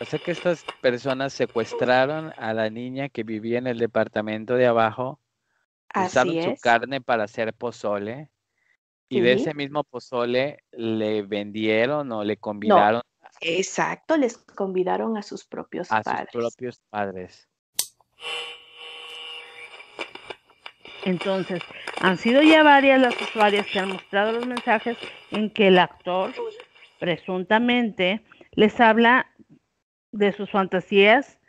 O sea que estas personas secuestraron a la niña que vivía en el departamento de abajo, usaron Así su es, carne para hacer pozole y de sí. ese mismo pozole le vendieron o le No, convidaron exacto, les convidaron a sus propios a sus padres. propios padres. Entonces, han sido ya varias las usuarias que han mostrado los mensajes en que el actor presuntamente les habla de sus fantasías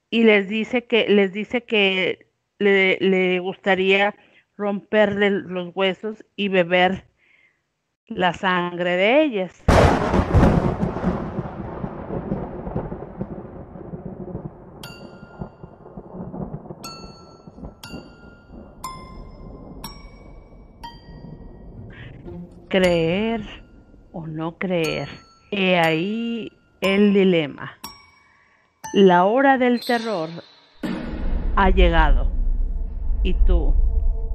y les dice que le gustaría romperle los huesos y beber la sangre de ellas. Creer o no creer. He ahí el dilema. La hora del terror ha llegado. ¿Y tú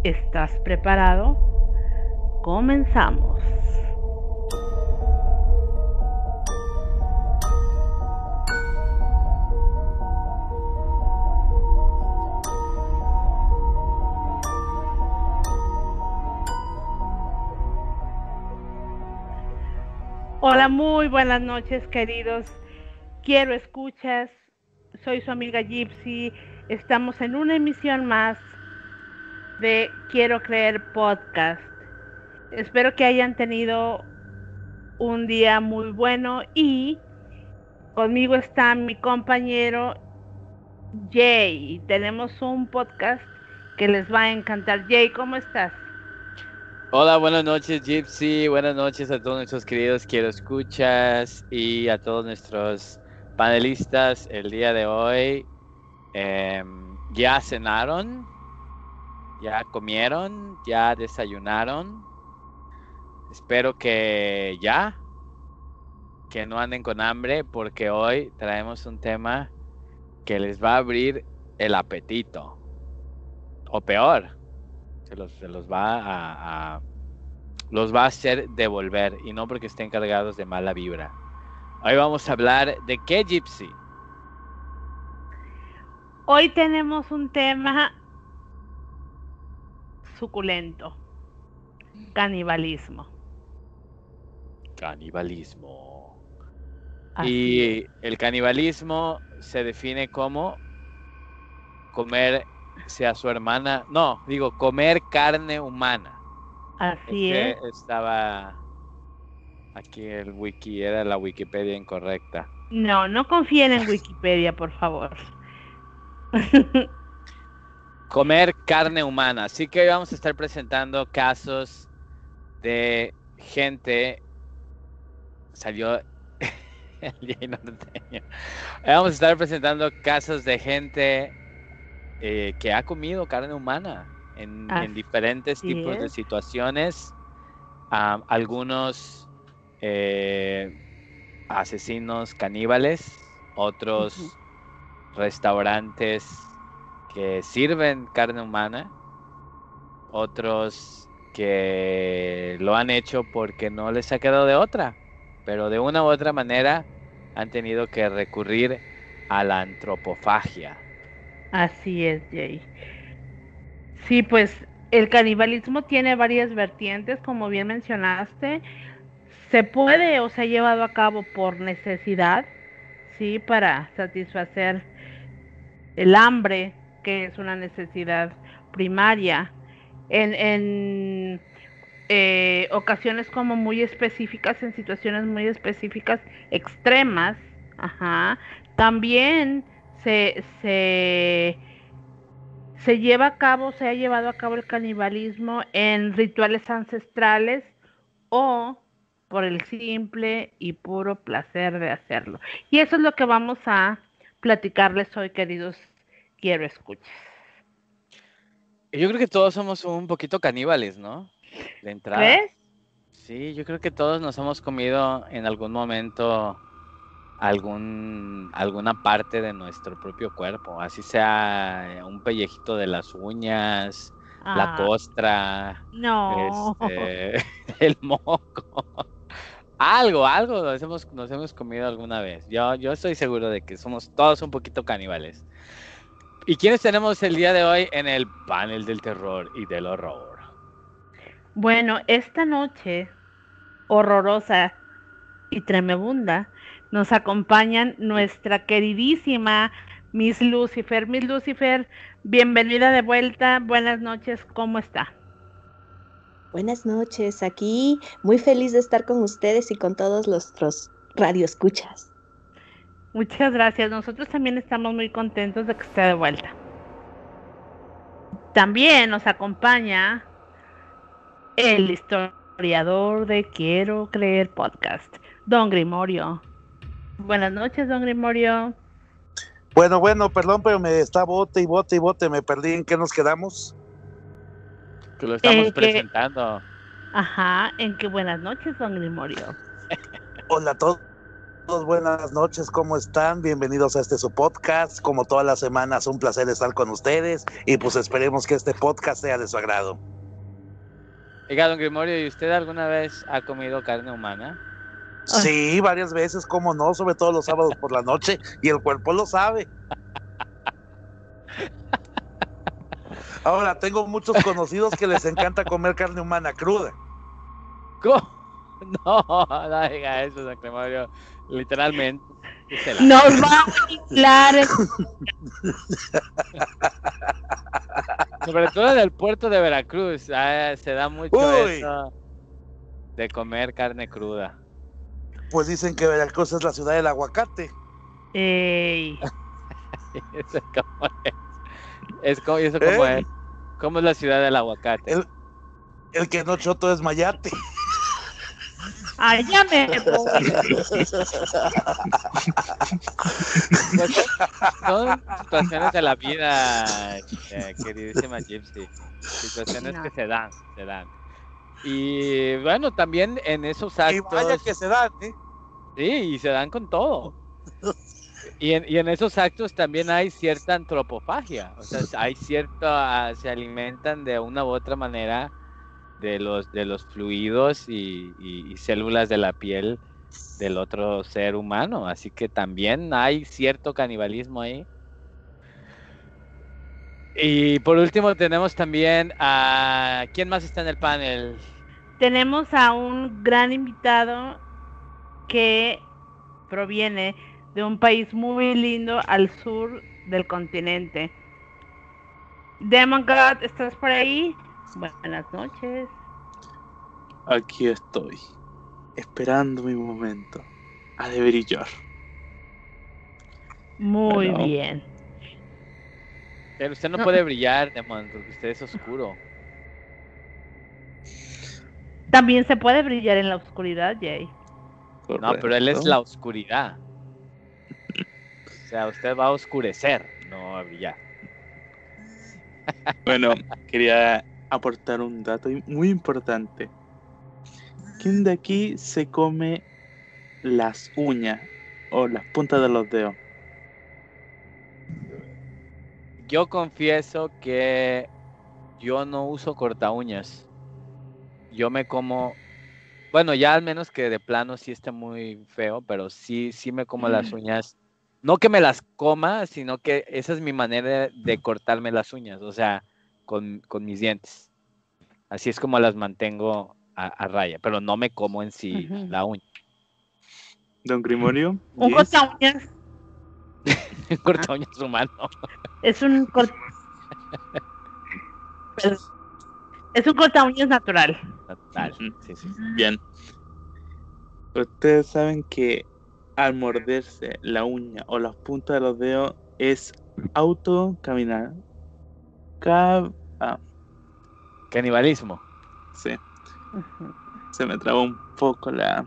estás preparado? Comenzamos. Hola, muy buenas noches, queridos. Quiero escuchas. Soy su amiga Gypsy. Estamos en una emisión más de Quiero Creer Podcast. Espero que hayan tenido un día muy bueno y conmigo está mi compañero Jay. Tenemos un podcast que les va a encantar. Jay, ¿cómo estás? Hola, buenas noches, Gypsy. Buenas noches a todos nuestros queridos Quiero Escuchas y a todos nuestros panelistas el día de hoy. ¿Ya cenaron? ¿Ya comieron? ¿Ya desayunaron? Espero que que no anden con hambre, porque hoy traemos un tema que les va a abrir el apetito. O peor, los va a hacer devolver, y no porque estén cargados de mala vibra. Hoy vamos a hablar de qué, Gypsy. Hoy tenemos un tema suculento: canibalismo. Canibalismo. Así es. Y el canibalismo se define como comerse a su hermana. No, digo, comer carne humana. Es Así que es. estaba aquí el wiki, era la Wikipedia incorrecta. No, no confíen en Wikipedia, por favor. Comer carne humana. Así que hoy vamos a estar presentando casos de gente. Salió el día norteño. Vamos a estar presentando casos de gente que ha comido carne humana en diferentes Así tipos de es. situaciones. Algunos asesinos caníbales, otros restaurantes que sirven carne humana, otros que lo han hecho porque no les ha quedado de otra, pero de una u otra manera han tenido que recurrir a la antropofagia. Así es, Jay. Sí, pues el canibalismo tiene varias vertientes, como bien mencionaste. Se puede o se ha llevado a cabo por necesidad, sí, para satisfacer el hambre, que es una necesidad primaria. En ocasiones como muy específicas, en situaciones muy específicas, extremas, ajá. También se, se, se lleva a cabo, se ha llevado a cabo el canibalismo en rituales ancestrales o por el simple y puro placer de hacerlo. Y eso es lo que vamos a platicarles hoy, queridos quiero escuchar. Yo creo que todos somos un poquito caníbales, ¿no? De entrada. ¿Crees? Sí, yo creo que todos nos hemos comido en algún momento alguna parte de nuestro propio cuerpo, así sea un pellejito de las uñas, la Ah, costra, no. el moco. Algo nos hemos comido alguna vez. Yo estoy seguro de que somos todos un poquito caníbales. ¿Y quiénes tenemos el día de hoy en el panel del terror y del horror? Bueno, esta noche horrorosa y tremebunda nos acompañan nuestra queridísima Miss Lucifer. Miss Lucifer, bienvenida de vuelta. Buenas noches, ¿cómo está? Buenas noches, aquí muy feliz de estar con ustedes y con todos los radioescuchas. Muchas gracias. Nosotros también estamos muy contentos de que esté de vuelta. También nos acompaña el historiador de Quiero Creer Podcast, Don Grimorio. Buenas noches, Don Grimorio. Bueno, perdón, pero me está bote y bote, me perdí. ¿En qué nos quedamos? Que lo estamos presentando. Ajá, en que buenas noches, Don Grimorio. Hola a todos, buenas noches, ¿cómo están? Bienvenidos a su podcast. Como todas las semanas, un placer estar con ustedes y pues esperemos que este podcast sea de su agrado. Oiga, Don Grimorio, ¿y usted alguna vez ha comido carne humana? Sí, varias veces, cómo no, sobre todo los sábados por la noche, y el cuerpo lo sabe. Ahora, tengo muchos conocidos que les encanta comer carne humana cruda. ¿Cómo? No diga eso, Don Grimorio. Literalmente. Nos va a aislar. Sobre todo en el puerto de Veracruz, se da mucho eso de comer carne cruda. Pues dicen que Veracruz es la ciudad del aguacate. Ey. Eso como es como es. ¿Cómo es la ciudad del aguacate? El que no choto es mayate. Ay, ya me voy. Pues son situaciones de la vida, queridísima Gypsy. Situaciones que se dan. Y bueno, también en esos actos. Y vaya que se dan, ¿eh? Sí, y se dan con todo. Y en esos actos también hay cierta antropofagia. O sea, hay se alimentan de una u otra manera de los fluidos y células de la piel del otro ser humano. Así que también hay cierto canibalismo ahí. Y por último tenemos también a... ¿Quién más está en el panel? Tenemos a un gran invitado que proviene de un país muy lindo al sur del continente. Demon God, ¿estás por ahí? Buenas noches. Aquí estoy, esperando mi momento. Ha de brillar. Muy bien. Pero usted no puede brillar, Demon, porque usted es oscuro. También se puede brillar en la oscuridad, Jay. Correcto. No, pero él es la oscuridad. O sea, usted va a oscurecer, no a brillar. Bueno, quería aportar un dato muy importante. ¿Quién de aquí se come las uñas o las puntas de los dedos? Yo confieso que yo no uso corta uñas. Yo me como, bueno, ya al menos que de plano sí esté muy feo, pero sí me como las uñas. No que me las coma, sino que esa es mi manera de cortarme las uñas, o sea, con mis dientes. Así es como las mantengo a raya, pero no me como en sí la uña. Don Grimorio. Un corta uñas. Un corta uñas humano. Es un corta uñas natural. Natural, sí. Bien. Ustedes saben que al morderse la uña o las puntas de los dedos es autocaminar. Canibalismo. Sí. Se me trabó un poco la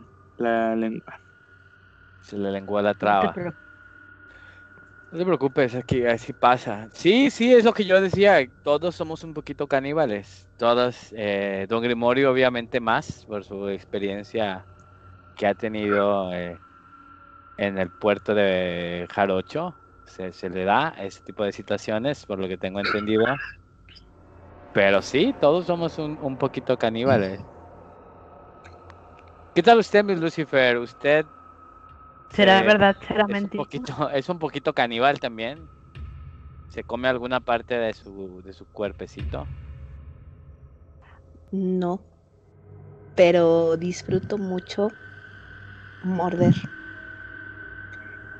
lengua. Se le lenguó la traba. No te preocupes, aquí así pasa. Sí, es lo que yo decía. Todos somos un poquito caníbales. Todos. Don Grimorio, obviamente, más por su experiencia que ha tenido en el puerto de Jarocho. Se le da ese tipo de situaciones, por lo que tengo entendido. Pero sí, todos somos un poquito caníbales. ¿Qué tal usted, Miss Lucifer? ¿Usted ¿Será eh, verdad? ¿Será es un mentira? es un poquito caníbal también? ¿Se come alguna parte de su cuerpecito? No, pero disfruto mucho morder.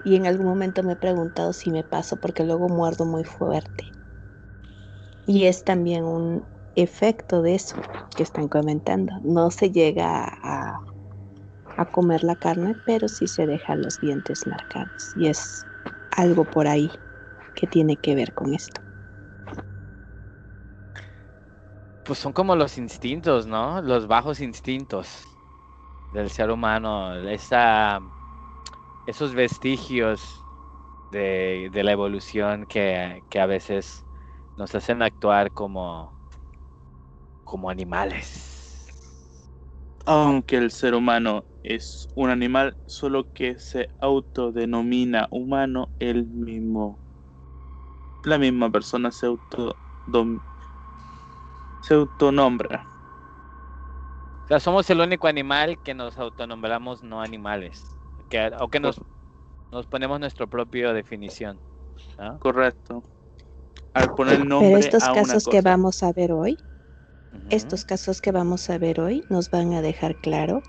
Y en algún momento me he preguntado si me paso porque luego muerdo muy fuerte. Y es también un efecto de eso que están comentando. No se llega a comer la carne, pero sí se dejan los dientes marcados. Y es algo por ahí que tiene que ver con esto. Pues son como los instintos, ¿no? Los bajos instintos del ser humano, esos vestigios de la evolución que a veces nos hacen actuar como animales. Aunque el ser humano es un animal, solo que se autodenomina humano él mismo. La misma persona se autonombra. O sea, somos el único animal que nos autonombramos no animales, o que Cor- nos ponemos nuestra propia definición, ¿no? correcto. Al poner Pero nombre estos a una casos que cosa. vamos a ver hoy, Ujú. estos casos que vamos a ver hoy nos van a dejar claro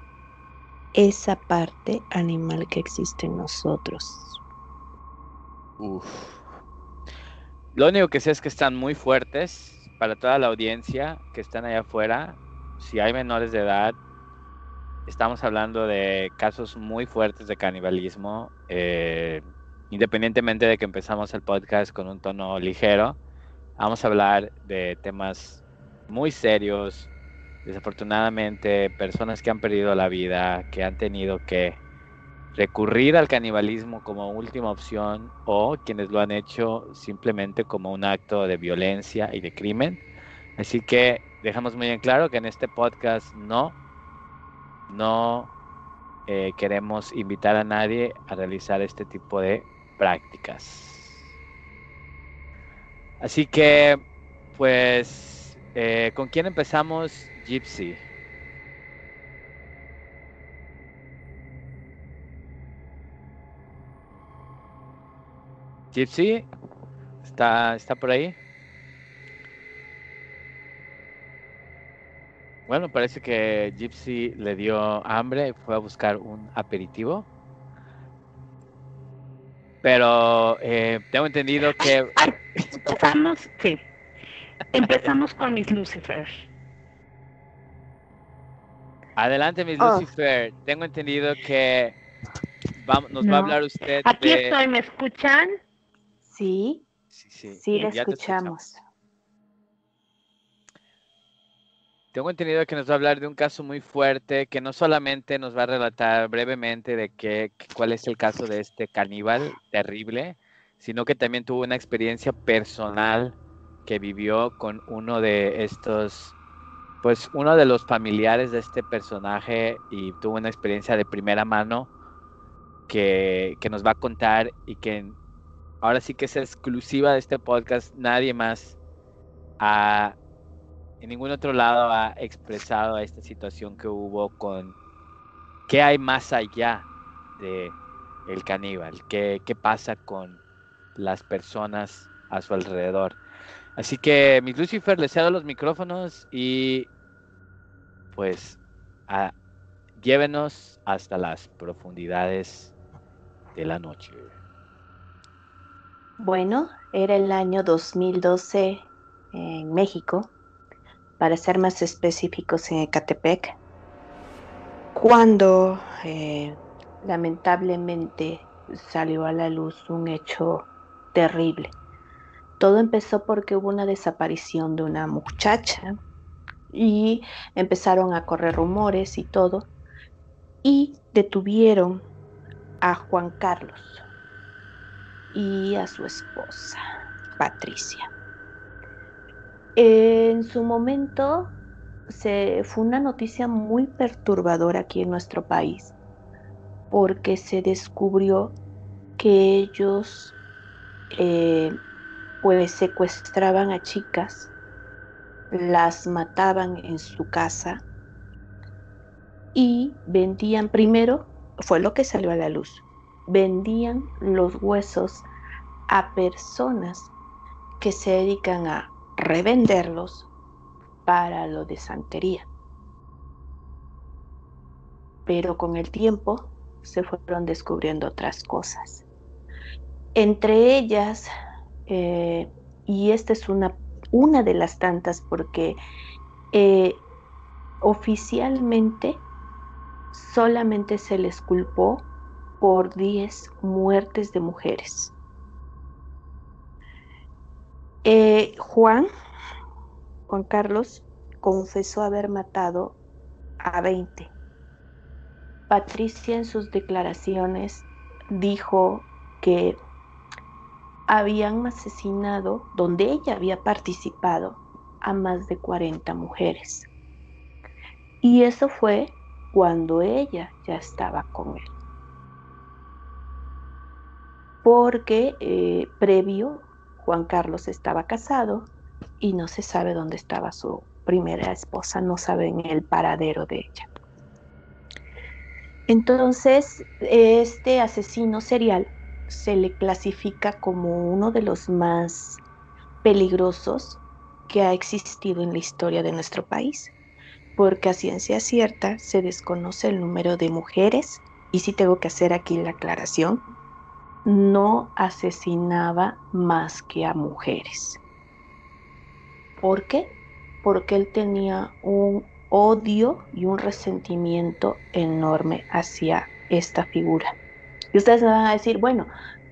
esa parte animal que existe en nosotros. Uf. Lo único que sé es que están muy fuertes para toda la audiencia que están allá afuera. Si hay menores de edad, estamos hablando de casos muy fuertes de canibalismo. Independientemente de que empezamos el podcast con un tono ligero, vamos a hablar de temas muy serios. Desafortunadamente, personas que han perdido la vida, que han tenido que recurrir al canibalismo como última opción o quienes lo han hecho simplemente como un acto de violencia y de crimen. Así que dejamos muy en claro que en este podcast no queremos invitar a nadie a realizar este tipo de prácticas. Así que, pues, ¿con quién empezamos, Gypsy? Gypsy, ¿está por ahí? Bueno, parece que Gypsy le dio hambre y fue a buscar un aperitivo. Pero tengo entendido Ay, que... ay, empezamos, sí, empezamos con Miss Lucifer. Adelante, Miss Oh, Lucifer. Tengo entendido que nos va a No, hablar usted aquí de... estoy, ¿me escuchan? sí, Sí, sí, sí le ya te escuchamos. escuchamos. Tengo entendido que nos va a hablar de un caso muy fuerte, que no solamente nos va a relatar brevemente de cuál es el caso de este caníbal terrible, sino que también tuvo una experiencia personal que vivió con uno de estos, pues uno de los familiares de este personaje y tuvo una experiencia de primera mano que nos va a contar y que ahora sí que es exclusiva de este podcast. Nadie más en ningún otro lado ha expresado esta situación que hubo con qué hay más allá de el caníbal, qué pasa con las personas a su alrededor. Así que, Miss Lucifer, le cedo los micrófonos y pues a, llévenos hasta las profundidades de la noche. Bueno, era el año 2012 en México, para ser más específicos en Ecatepec, cuando lamentablemente salió a la luz un hecho terrible. Todo empezó porque hubo una desaparición de una muchacha y empezaron a correr rumores y todo, y detuvieron a Juan Carlos y a su esposa, Patricia. En su momento fue una noticia muy perturbadora aquí en nuestro país, porque se descubrió que ellos pues secuestraban a chicas, las mataban en su casa y vendían, primero fue lo que salió a la luz, vendían los huesos a personas que se dedican a revenderlos para lo de santería. Pero con el tiempo se fueron descubriendo otras cosas. Entre ellas, y esta es una de las tantas porque oficialmente solamente se les culpó por 10 muertes de mujeres. Juan Carlos confesó haber matado a 20. Patricia en sus declaraciones dijo que habían asesinado, donde ella había participado, a más de 40 mujeres. Y eso fue cuando ella ya estaba con él. Porque previo, Juan Carlos estaba casado y no se sabe dónde estaba su primera esposa, no saben el paradero de ella. Entonces, este asesino serial se le clasifica como uno de los más peligrosos que ha existido en la historia de nuestro país, porque a ciencia cierta se desconoce el número de mujeres, y sí tengo que hacer aquí la aclaración, no asesinaba más que a mujeres. ¿Por qué? Porque él tenía un odio y un resentimiento enorme hacia esta figura. Y ustedes me van a decir, bueno,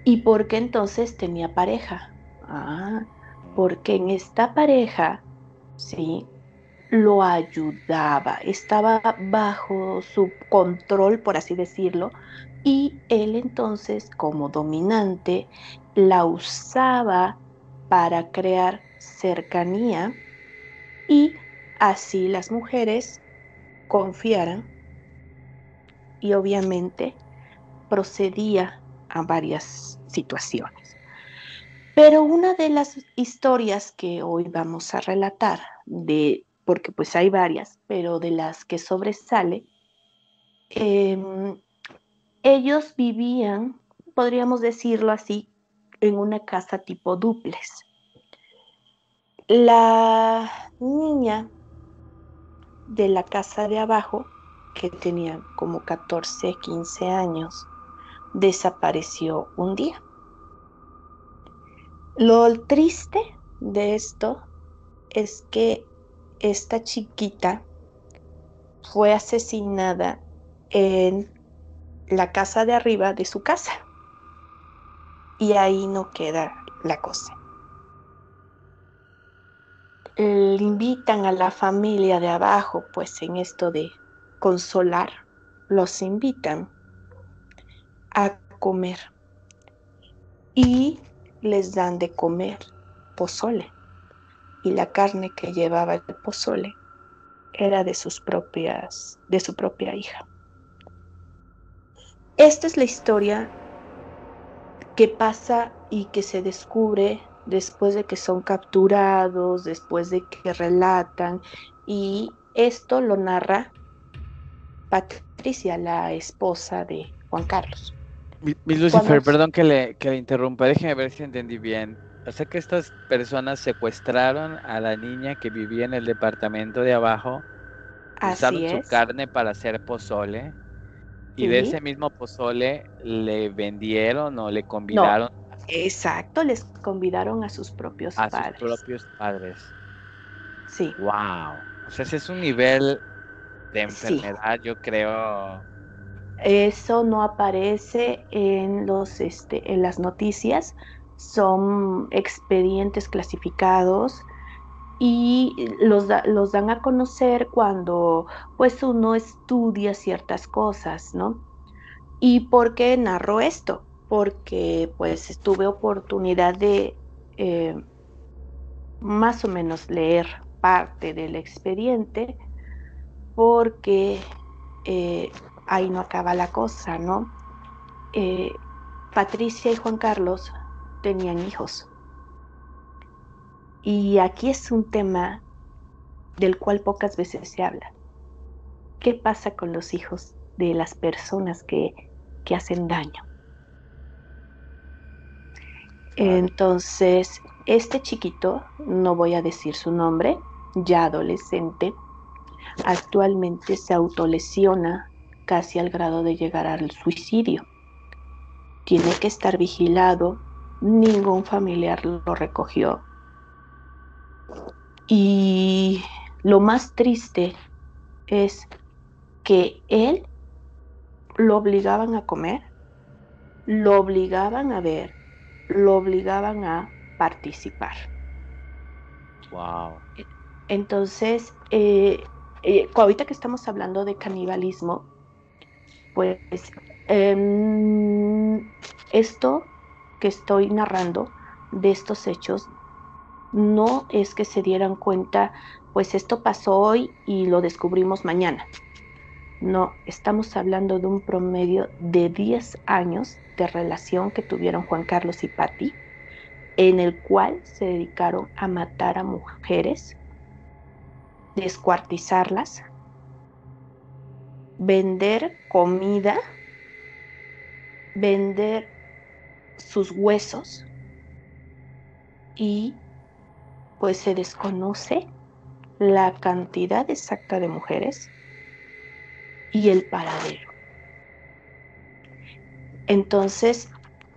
¿y por qué entonces tenía pareja? Porque en esta pareja, sí, lo ayudaba, estaba bajo su control, por así decirlo, y él entonces, como dominante, la usaba para crear cercanía y así las mujeres confiaran y obviamente procedía a varias situaciones. Pero una de las historias que hoy vamos a relatar, porque pues hay varias, pero de las que sobresale, ellos vivían, podríamos decirlo así, en una casa tipo dúplex. La niña de la casa de abajo, que tenía como 14, 15 años, desapareció un día. Lo triste de esto es que esta chiquita fue asesinada en la casa de arriba de su casa. Y ahí no queda la cosa. Le invitan a la familia de abajo, pues en esto de consolar, los invitan a comer y les dan de comer pozole. Y la carne que llevaba el pozole era de su propia hija. Esta es la historia que pasa y que se descubre después de que son capturados, después de que relatan, y esto lo narra Patricia, la esposa de Juan Carlos. Mi Lucifer, perdón que le interrumpa, déjeme ver si entendí bien. O sea que estas personas secuestraron a la niña que vivía en el departamento de abajo, usaron Así su es, carne para hacer pozole y de sí. ese mismo pozole le vendieron o le No, convidaron exacto, les convidaron a sus propios a sus padres. propios padres. Sí, Wow. O sea, ese es un nivel de sí. enfermedad, yo creo. Eso no aparece en las noticias, son expedientes clasificados y los dan a conocer cuando pues uno estudia ciertas cosas, ¿no? ¿Y por qué narro esto? Porque pues tuve oportunidad de eh, más o menos leer parte del expediente porque eh, ahí no acaba la cosa, ¿no? Eh, Patricia y Juan Carlos tenían hijos. Y aquí es un tema del cual pocas veces se habla. ¿qué pasa con los hijos de las personas que hacen daño? Entonces, este chiquito, no voy a decir su nombre, ya adolescente, actualmente se autolesiona casi al grado de llegar al suicidio. Tiene que estar vigilado, ningún familiar lo recogió. Y lo más triste es que él lo obligaban a comer, lo obligaban a ver, lo obligaban a participar. Wow. Entonces, ahorita que estamos hablando de canibalismo, pues esto que estoy narrando de estos hechos no es que se dieran cuenta, pues esto pasó hoy y lo descubrimos mañana. No, estamos hablando de un promedio de 10 años de relación que tuvieron Juan Carlos y Patti, en el cual se dedicaron a matar a mujeres, descuartizarlas, vender comida, vender sus huesos y pues se desconoce la cantidad exacta de mujeres y el paradero. Entonces,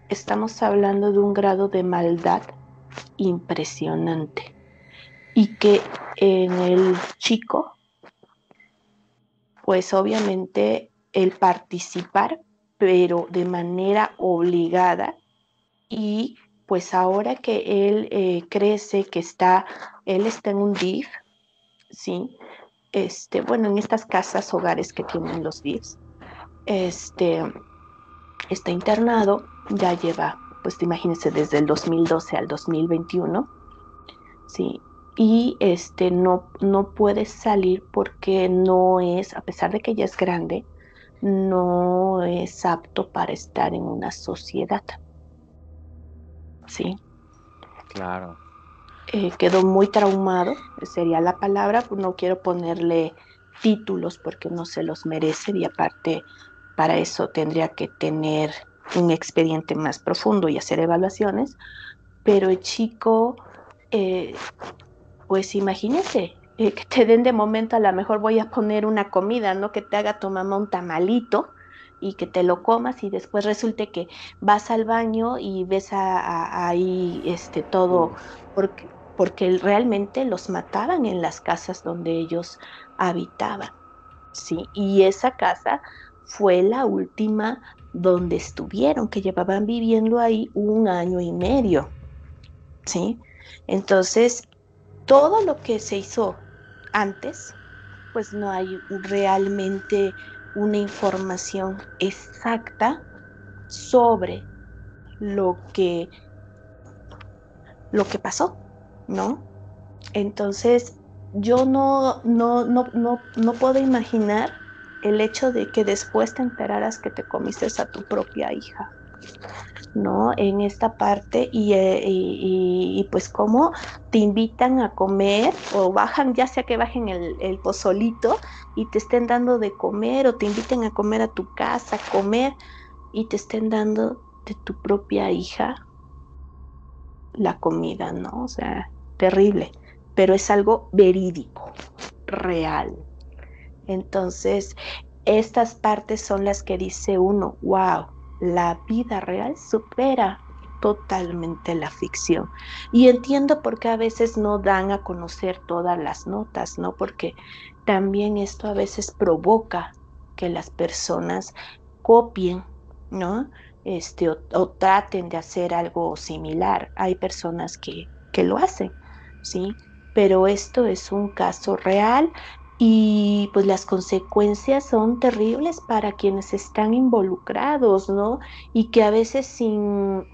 estamos hablando de un grado de maldad impresionante y que en el chico, pues obviamente el participar, pero de manera obligada y pues ahora que él crece, que él está en un DIF, ¿sí? Bueno, en estas casas, hogares que tienen los DIFs, está internado, ya lleva, pues imagínense, desde el 2012 al 2021, ¿sí? Y no puede salir porque no es, a pesar de que ya es grande, no es apto para estar en una sociedad, ¿sí? Claro. Quedó muy traumado, sería la palabra, no quiero ponerle títulos porque no se los merece y aparte para eso tendría que tener un expediente más profundo y hacer evaluaciones, pero el chico, pues imagínese, que te den de momento, a lo mejor voy a poner una comida, ¿no? Que te haga tu mamá un tamalito y que te lo comas y después resulte que vas al baño y ves ahí todo, porque realmente los mataban en las casas donde ellos habitaban, ¿sí? Y esa casa fue la última donde estuvieron, que llevaban viviendo ahí 1 año y medio, ¿sí? Entonces, todo lo que se hizo antes, pues no hay realmente una información exacta sobre lo que, lo que pasó, ¿no? Entonces, yo no puedo imaginar el hecho de que después te enteraras que te comiste a tu propia hija, ¿no? En esta parte y pues cómo te invitan a comer o bajan, ya sea que bajen el pozolito y te estén dando de comer o te inviten a comer a tu casa, comer y te estén dando de tu propia hija la comida, ¿no? O sea, terrible, pero es algo verídico, real. Entonces, estas partes son las que dice uno, wow, la vida real supera totalmente la ficción. Y entiendo por qué a veces no dan a conocer todas las notas, ¿no? Porque también esto a veces provoca que las personas copien, ¿no? O traten de hacer algo similar. Hay personas que lo hacen, ¿sí? Pero esto es un caso real y pues las consecuencias son terribles para quienes están involucrados, ¿no? Y que a veces sin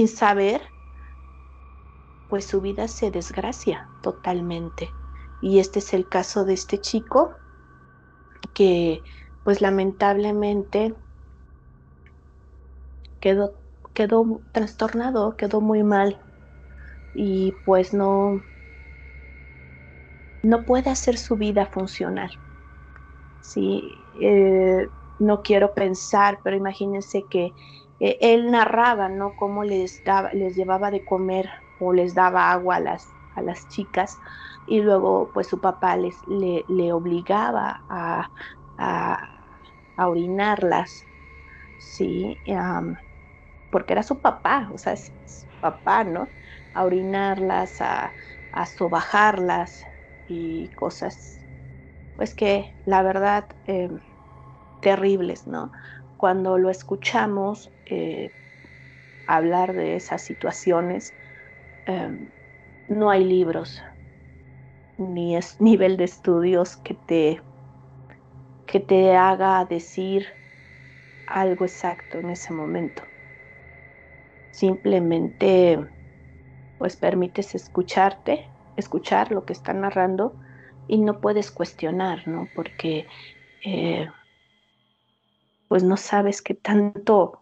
saber, pues su vida se desgracia totalmente. Y este es el caso de este chico que pues lamentablemente quedó, quedó trastornado, quedó muy mal y pues no puede hacer su vida funcionar. Sí, no quiero pensar, pero imagínense que él narraba, ¿no? Cómo les llevaba de comer o les daba agua a las chicas y luego pues su papá le obligaba a orinarlas, ¿sí? Porque era su papá, o sea, es su papá, ¿no? A orinarlas, a sobajarlas y cosas, pues que la verdad, terribles, ¿no? Cuando lo escuchamos hablar de esas situaciones, eh, no hay libros, ni es nivel de estudios que te haga decir algo exacto en ese momento. Simplemente, pues permites escuchar lo que está narrando y no puedes cuestionar, ¿no? Porque eh, pues no sabes qué tanto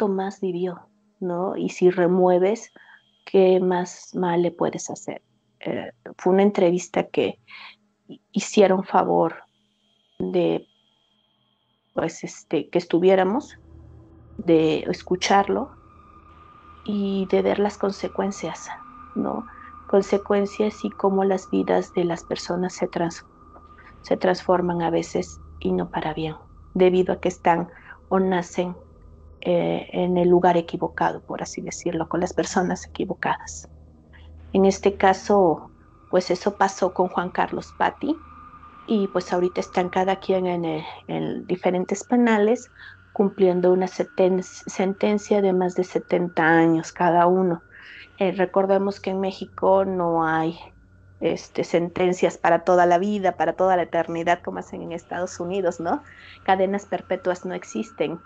más vivió, ¿no? Y si remueves, ¿qué más mal le puedes hacer? Fue una entrevista que hicieron favor de, pues, que estuviéramos, de escucharlo y de ver las consecuencias, ¿no? Consecuencias y cómo las vidas de las personas se transforman a veces y no para bien, debido a que están o nacen en el lugar equivocado, por así decirlo, con las personas equivocadas. En este caso, pues eso pasó con Juan Carlos Patti y pues ahorita están cada quien en diferentes penales cumpliendo una sentencia de más de 70 años cada uno. Recordemos que en México no hay sentencias para toda la vida, para toda la eternidad, como hacen en Estados Unidos, ¿no? Cadenas perpetuas no existen.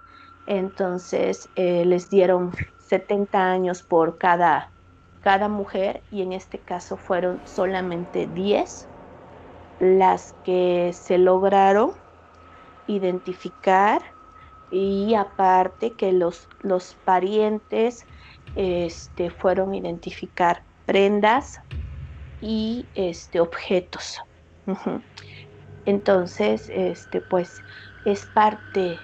Entonces, les dieron 70 años por cada mujer y en este caso fueron solamente 10 las que se lograron identificar y aparte que los parientes fueron a identificar prendas y objetos. Uh-huh. Entonces, pues es parte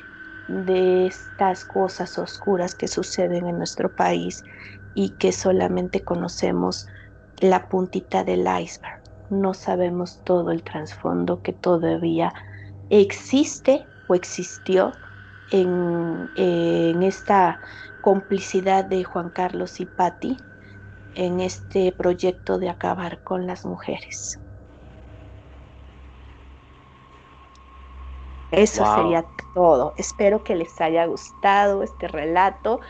de estas cosas oscuras que suceden en nuestro país y que solamente conocemos la puntita del iceberg. No sabemos todo el trasfondo que todavía existe o existió en esta complicidad de Juan Carlos y Patti en este proyecto de acabar con las mujeres. Eso Wow, sería todo. Espero que les haya gustado este relato,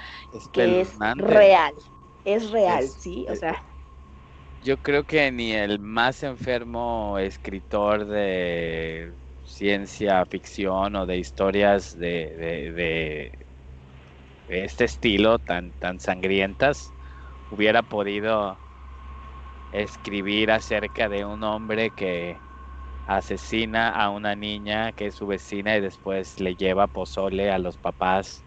que espeluznante. es real, Es, ¿sí? O eh, sea, yo creo que ni el más enfermo escritor de ciencia ficción o de historias de este estilo tan sangrientas hubiera podido escribir acerca de un hombre que asesina a una niña que es su vecina y después le lleva pozole a los papás.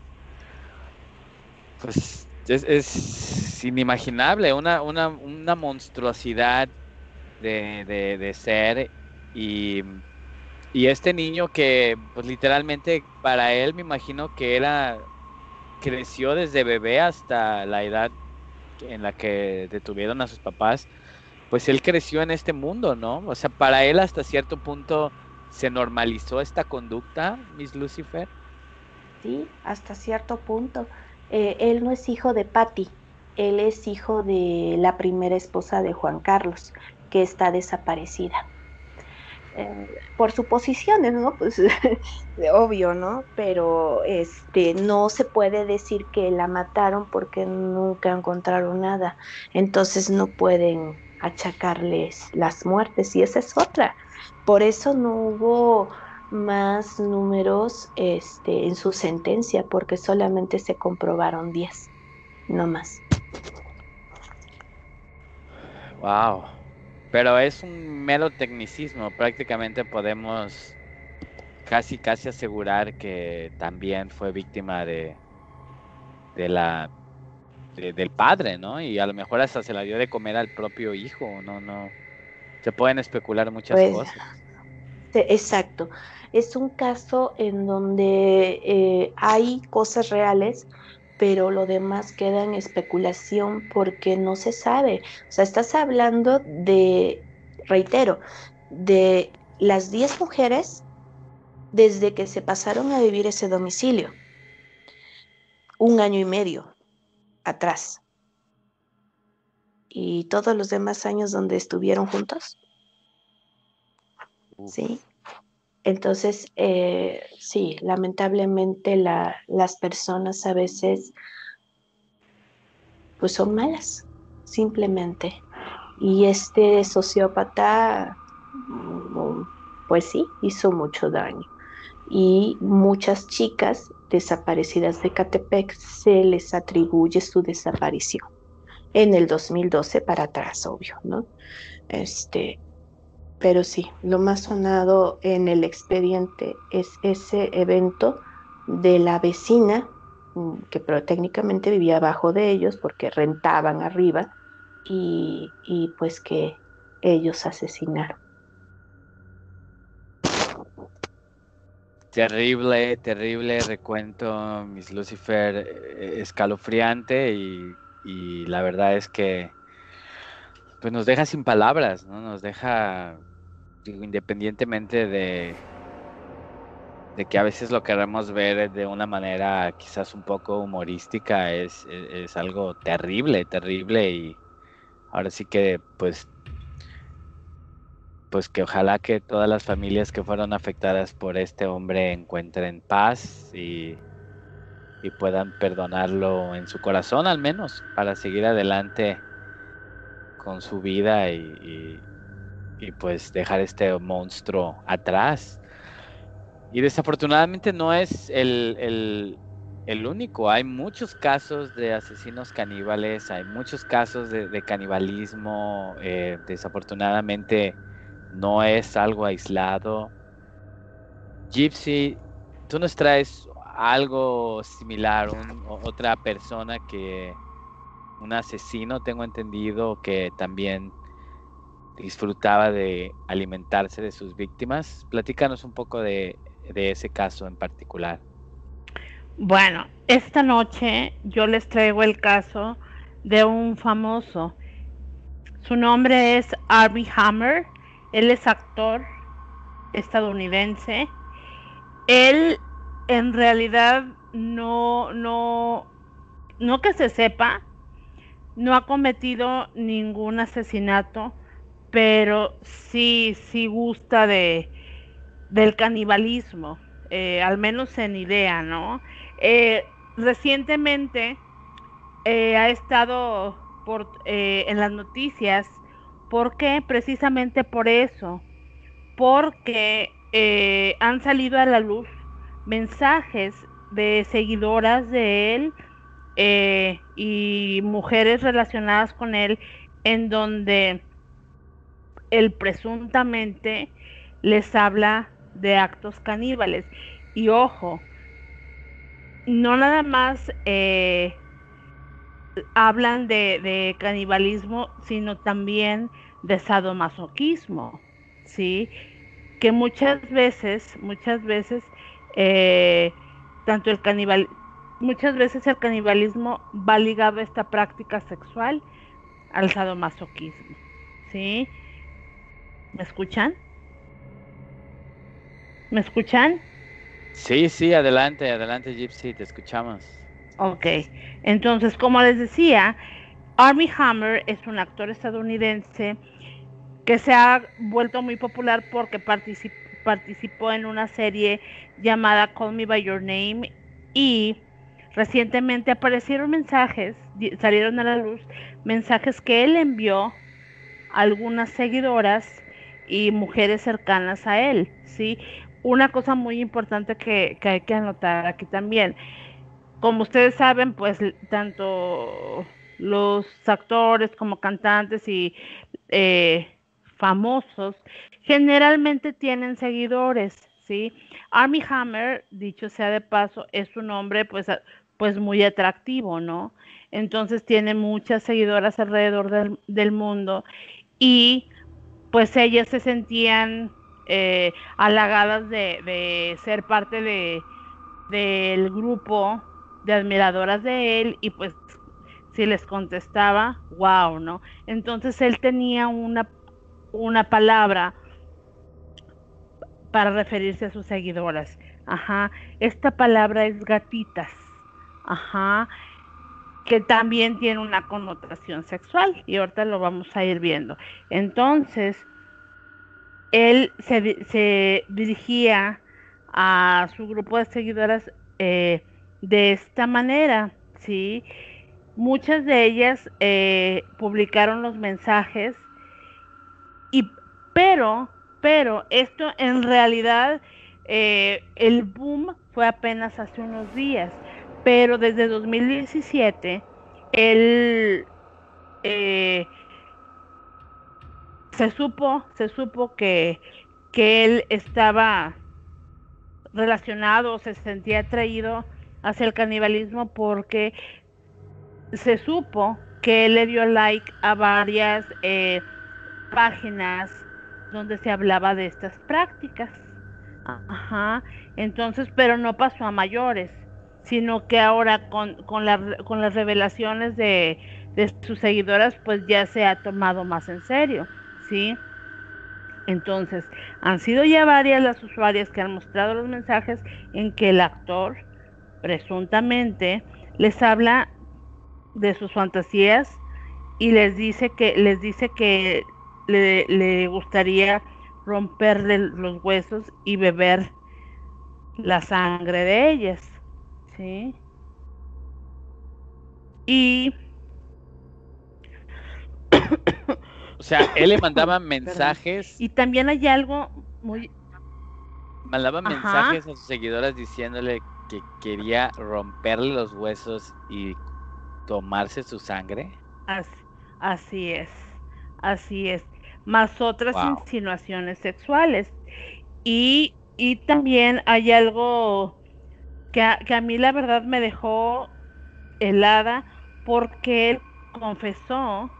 Pues es inimaginable, una monstruosidad de ser y, y este niño que pues literalmente para él me imagino que creció desde bebé hasta la edad en la que detuvieron a sus papás, pues él creció en este mundo, ¿no? O sea, para él hasta cierto punto se normalizó esta conducta, Miss Lucifer. sí, hasta cierto punto. Él no es hijo de Patty, él es hijo de la primera esposa de Juan Carlos, que está desaparecida. Por suposiciones, ¿no? Pues obvio, ¿no? Pero no se puede decir que la mataron porque nunca encontraron nada. Entonces no pueden achacarles las muertes y esa es otra. Por eso no hubo más números en su sentencia porque solamente se comprobaron 10, no más. Wow. Pero es un mero tecnicismo, prácticamente podemos casi asegurar que también fue víctima de del padre, ¿no? Y a lo mejor hasta se la dio de comer al propio hijo, no, se pueden especular muchas Pues cosas. Exacto. Es un caso en donde hay cosas reales, pero lo demás queda en especulación porque no se sabe. O sea, estás hablando de, reitero, de las 10 mujeres desde que se pasaron a vivir ese domicilio, 1 año y medio atrás. Y todos los demás años donde estuvieron juntos, Uf. ¿sí? Entonces, sí, lamentablemente las personas a veces pues son malas, simplemente. Y este sociópata, pues sí, hizo mucho daño. Y muchas chicas desaparecidas de Catepec se les atribuye su desaparición. En el 2012 para atrás, obvio, ¿no? Pero sí, lo más sonado en el expediente es ese evento de la vecina, que pero técnicamente vivía abajo de ellos porque rentaban arriba y pues que ellos asesinaron. Terrible, terrible recuento, Miss Lucifer, escalofriante y la verdad es que pues nos deja sin palabras, ¿no? Nos deja, digo, independientemente de que a veces lo queremos ver de una manera quizás un poco humorística, es algo terrible, terrible y ahora sí que pues que ojalá que todas las familias que fueron afectadas por este hombre encuentren paz y puedan perdonarlo en su corazón al menos para seguir adelante con su vida y pues dejar este monstruo atrás. Y desafortunadamente no es el único. Hay muchos casos de asesinos caníbales, hay muchos casos de canibalismo. Desafortunadamente no es algo aislado. Gypsy, tú nos traes algo similar, otra persona un asesino, tengo entendido, que también disfrutaba de alimentarse de sus víctimas. Platícanos un poco de ese caso en particular. Bueno, esta noche yo les traigo el caso de un famoso. Su nombre es Armie Hammer. Él es actor estadounidense. Él en realidad no que se sepa, no ha cometido ningún asesinato, pero sí gusta del canibalismo, al menos en idea, ¿no? Recientemente ha estado en las noticias. ¿Por qué? Precisamente por eso, porque han salido a la luz mensajes de seguidoras de él y mujeres relacionadas con él en donde él presuntamente les habla de actos caníbales. Y ojo, no nada más hablan de canibalismo, sino también de sadomasoquismo, ¿sí? Que muchas veces, eh, tanto muchas veces el canibalismo va ligado a esta práctica sexual, al sadomasoquismo, ¿sí? ¿Me escuchan? ¿Me escuchan? Sí, adelante, adelante, Gypsy, te escuchamos. Ok, entonces, como les decía, Armie Hammer es un actor estadounidense que se ha vuelto muy popular porque participó en una serie llamada Call Me By Your Name y recientemente aparecieron salieron a la luz mensajes que él envió a algunas seguidoras y mujeres cercanas a él, ¿sí? Una cosa muy importante que hay que anotar aquí también. Como ustedes saben, pues tanto los actores como cantantes y famosos generalmente tienen seguidores, ¿sí? Armie Hammer, dicho sea de paso, es un hombre pues muy atractivo, ¿no? Entonces tiene muchas seguidoras alrededor del mundo y pues ellas se sentían halagadas de ser parte del grupo de admiradoras de él, y pues si les contestaba, wow, ¿no? Entonces él tenía una palabra para referirse a sus seguidoras. Ajá, esta palabra es gatitas. Ajá, que también tiene una connotación sexual, y ahorita lo vamos a ir viendo. Entonces, él se dirigía a su grupo de seguidoras de esta manera, ¿sí? Muchas de ellas publicaron los mensajes, y, pero, pero esto en realidad, el boom fue apenas hace unos días, pero desde 2017 él eh, se supo que él estaba relacionado, se sentía atraído hacia el canibalismo, porque se supo que él le dio like a varias páginas donde se hablaba de estas prácticas. Ajá. Entonces, pero no pasó a mayores, sino que ahora con las revelaciones de sus seguidoras, pues ya se ha tomado más en serio, ¿sí? Entonces, han sido ya varias las usuarias que han mostrado los mensajes en que el actor presuntamente les habla de sus fantasías, y les dice que le gustaría romperle los huesos y beber la sangre de ellas, ¿sí? Y O sea, él le mandaba perdón. mensajes, Y también hay algo muy, mandaba ajá, mensajes a sus seguidoras diciéndole que quería romperle los huesos y tomarse su sangre. as- así es, así es, más otras Wow. insinuaciones sexuales. Y también hay algo que a mí la verdad me dejó helada, porque él confesó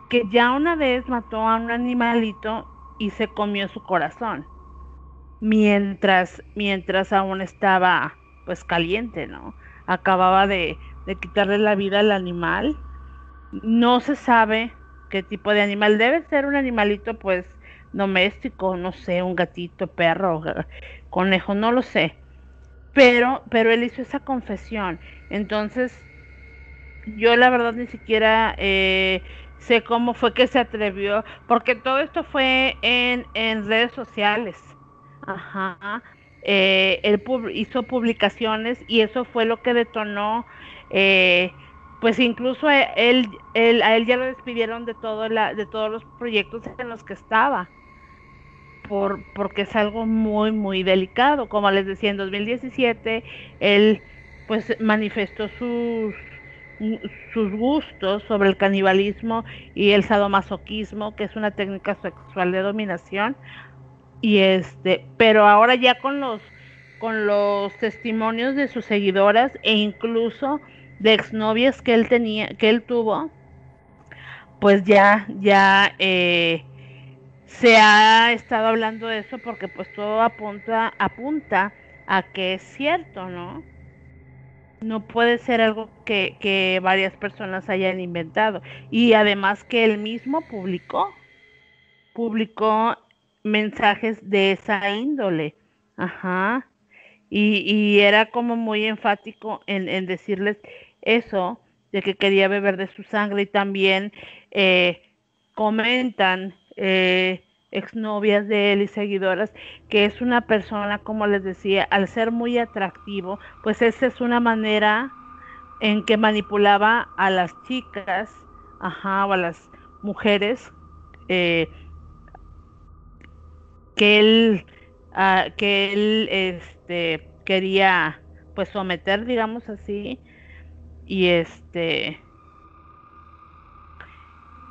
que ya una vez mató a un animalito y se comió su corazón, mientras aún estaba pues caliente, ¿no? Acababa de quitarle la vida al animal. No se sabe qué tipo de animal. Debe ser un animalito pues doméstico, no sé, un gatito, perro, conejo, no lo sé. Pero él hizo esa confesión. Entonces, yo la verdad ni siquiera sé cómo fue que se atrevió, porque todo esto fue en redes sociales. Ajá. Él hizo publicaciones, y eso fue lo que detonó, eh, pues incluso a él ya lo despidieron de todos los proyectos en los que estaba, porque es algo muy, muy delicado. Como les decía, en 2017 él pues manifestó sus gustos sobre el canibalismo y el sadomasoquismo, que es una técnica sexual de dominación. Pero ahora ya con los testimonios de sus seguidoras, e incluso de exnovias que él tuvo, pues ya se ha estado hablando de eso, porque pues todo apunta a que es cierto, ¿no? No puede ser algo que varias personas hayan inventado. Y además que él mismo publicó mensajes de esa índole. Ajá. Y era como muy enfático en decirles eso, de que quería beber de su sangre. Y también eh, comentan exnovias de él y seguidoras, que es una persona, como les decía, al ser muy atractivo, pues esa es una manera en que manipulaba a las chicas, ajá, o a las mujeres, eh, que él, quería pues someter, digamos así. Y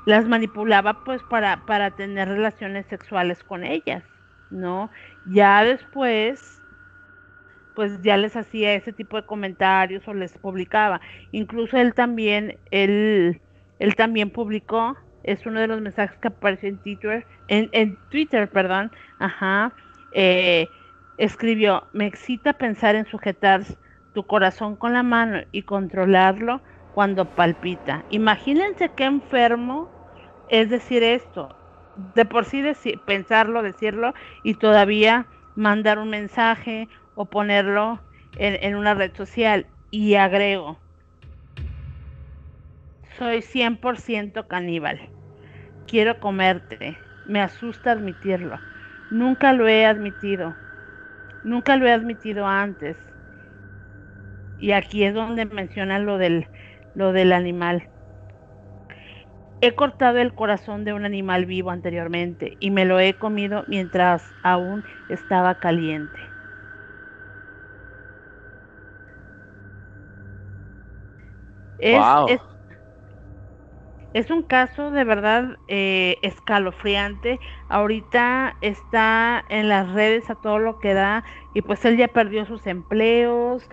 las manipulaba pues para tener relaciones sexuales con ellas, ¿no? Ya después, pues ya les hacía ese tipo de comentarios o les publicaba. Incluso él también publicó es uno de los mensajes que apareció en Twitter, perdón, ajá, escribió: me excita pensar en sujetar tu corazón con la mano y controlarlo cuando palpita. Imagínense qué enfermo es decir esto. De por sí pensarlo, decirlo y todavía mandar un mensaje o ponerlo en una red social. Y agrego: soy 100% caníbal. Quiero comerte. Me asusta admitirlo. Nunca lo he admitido. Nunca lo he admitido antes. Y aquí es donde menciona lo del animal. He cortado el corazón de un animal vivo anteriormente y me lo he comido mientras aún estaba caliente. Wow. Es un caso de verdad escalofriante. Ahorita está en las redes a todo lo que da y pues él ya perdió sus empleos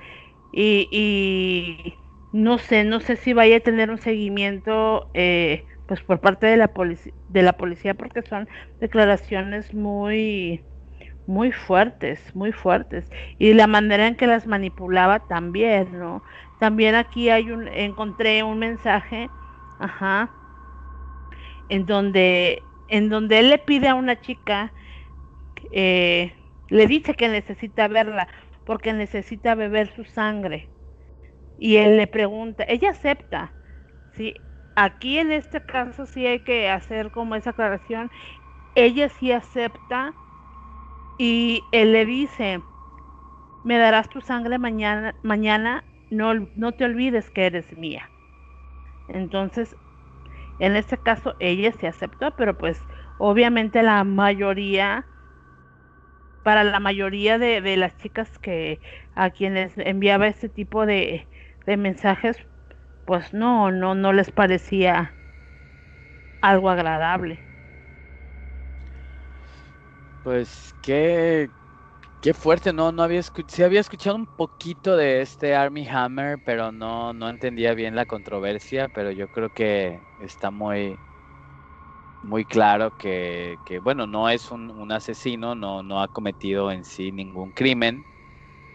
y no sé si vaya a tener un seguimiento pues por parte de la policía porque son declaraciones muy fuertes, muy fuertes. Y la manera en que las manipulaba también, ¿no? También aquí encontré un mensaje, ajá, en donde él le pide a una chica, le dice que necesita verla porque necesita beber su sangre. Y él le pregunta, ella acepta, ¿sí? Aquí en este caso sí hay que hacer como esa aclaración, ella sí acepta y él le dice: me darás tu sangre mañana, no te olvides que eres mía. Entonces, en este caso, ella se aceptó, pero pues obviamente para la mayoría de las chicas a quienes enviaba este tipo de mensajes, pues no les parecía algo agradable. Pues qué fuerte, no había sí había escuchado un poquito de este Armie Hammer, pero no entendía bien la controversia, pero yo creo que está muy claro que bueno, no es un asesino, no ha cometido en sí ningún crimen,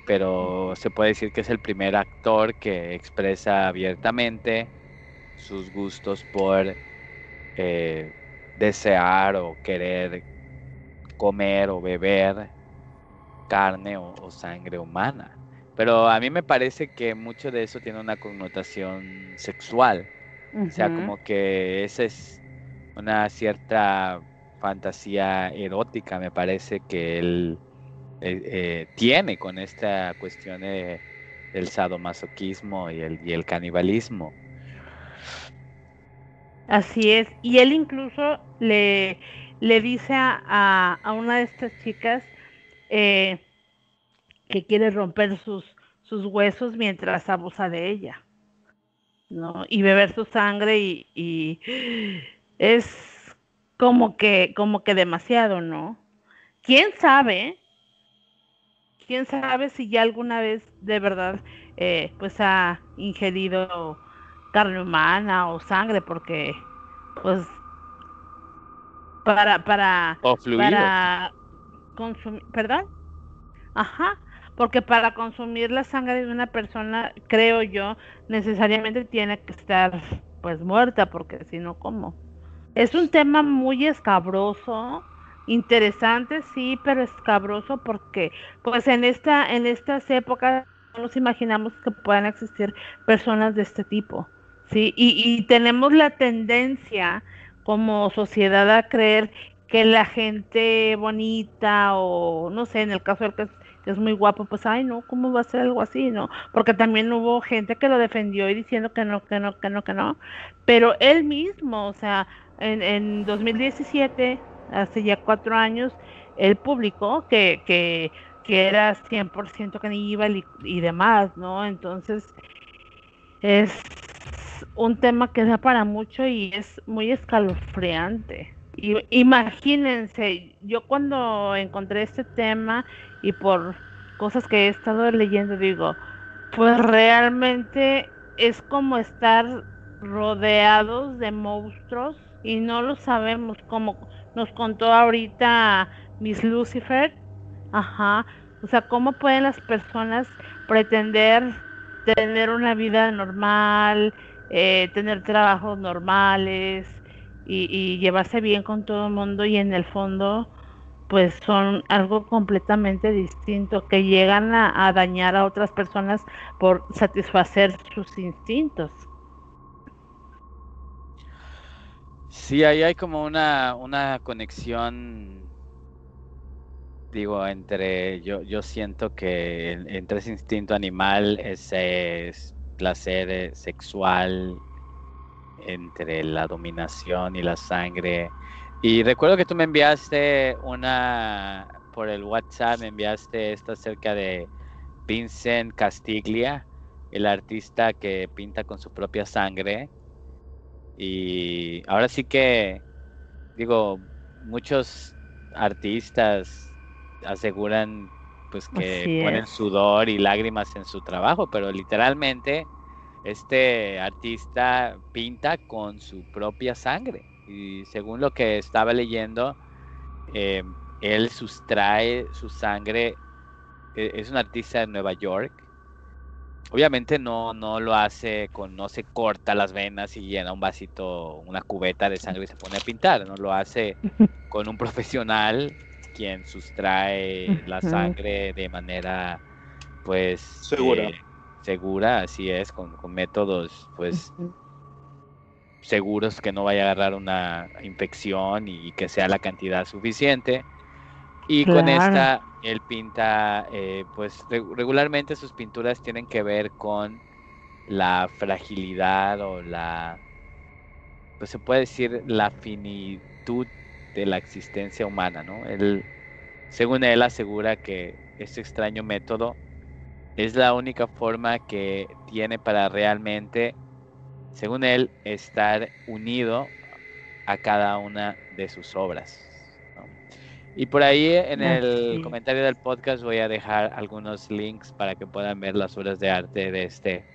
pero se puede decir que es el primer actor que expresa abiertamente sus gustos por desear o querer comer o beber carne o sangre humana. Pero a mí me parece que mucho de eso tiene una connotación sexual. O sea, Ujú. como que esa es una cierta fantasía erótica, me parece que él tiene con esta cuestión del sadomasoquismo y el canibalismo. Así es. Y él incluso le dice a una de estas chicas, eh, que quiere romper sus huesos mientras abusa de ella, ¿no? Y beber su sangre y es como que demasiado, ¿no? ¿Quién sabe? ¿Quién sabe si ya alguna vez de verdad pues ha ingerido carne humana o sangre? Porque pues para para O fluidos. para consumir, ¿perdón? Ajá, porque para consumir la sangre de una persona, creo yo, necesariamente tiene que estar pues muerta, porque si no, ¿cómo? Es un tema muy escabroso, interesante, sí, pero escabroso porque pues en estas épocas no nos imaginamos que puedan existir personas de este tipo, ¿sí? Y tenemos la tendencia como sociedad a creer que la gente bonita o no sé, en el caso del que es muy guapo, pues ay no, ¿cómo va a ser algo así, no? Porque también hubo gente que lo defendió y diciendo que no, que no, que no, que no, pero él mismo, o sea, en 2017, hace ya 4 años, él publicó que era 100% caníbal y demás, ¿no? Entonces, es un tema que da para mucho y es muy escalofriante. Y, imagínense, yo cuando encontré este tema y por cosas que he estado leyendo, digo, pues realmente es como estar rodeados de monstruos y no lo sabemos, como nos contó ahorita Miss Lucifer. Ajá, o sea, ¿cómo pueden las personas pretender tener una vida normal, tener trabajos normales y llevarse bien con todo el mundo y en el fondo pues son algo completamente distinto, que llegan a dañar a otras personas por satisfacer sus instintos? Sí, ahí hay como una conexión, digo, yo siento que entre ese instinto animal, ese es placer sexual, entre la dominación y la sangre. Y recuerdo que tú me enviaste por el WhatsApp, me enviaste esto acerca de Vincent Castiglia, el artista que pinta con su propia sangre. Y ahora sí que, digo, muchos artistas aseguran pues que Así ponen es. sudor y lágrimas en su trabajo, pero literalmente este artista pinta con su propia sangre. Y según lo que estaba leyendo, eh, él sustrae su sangre, es un artista de Nueva York. Obviamente no lo hace no se corta las venas y llena un vasito, una cubeta de sangre y se pone a pintar, no lo hace con un profesional quien sustrae la Ujú, sangre de manera pues Segura. segura, así es, con métodos pues ujú. seguros que no vaya a agarrar una infección y que sea la cantidad suficiente. Y con Claro. esta, él pinta, pues regularmente sus pinturas tienen que ver con la fragilidad o pues se puede decir la finitud de la existencia humana, ¿no? Según él, asegura que este extraño método es la única forma que tiene para realmente, según él, estar unido a cada una de sus obras, ¿no? Y por ahí en el Así. comentario del podcast voy a dejar algunos links para que puedan ver las obras de arte de este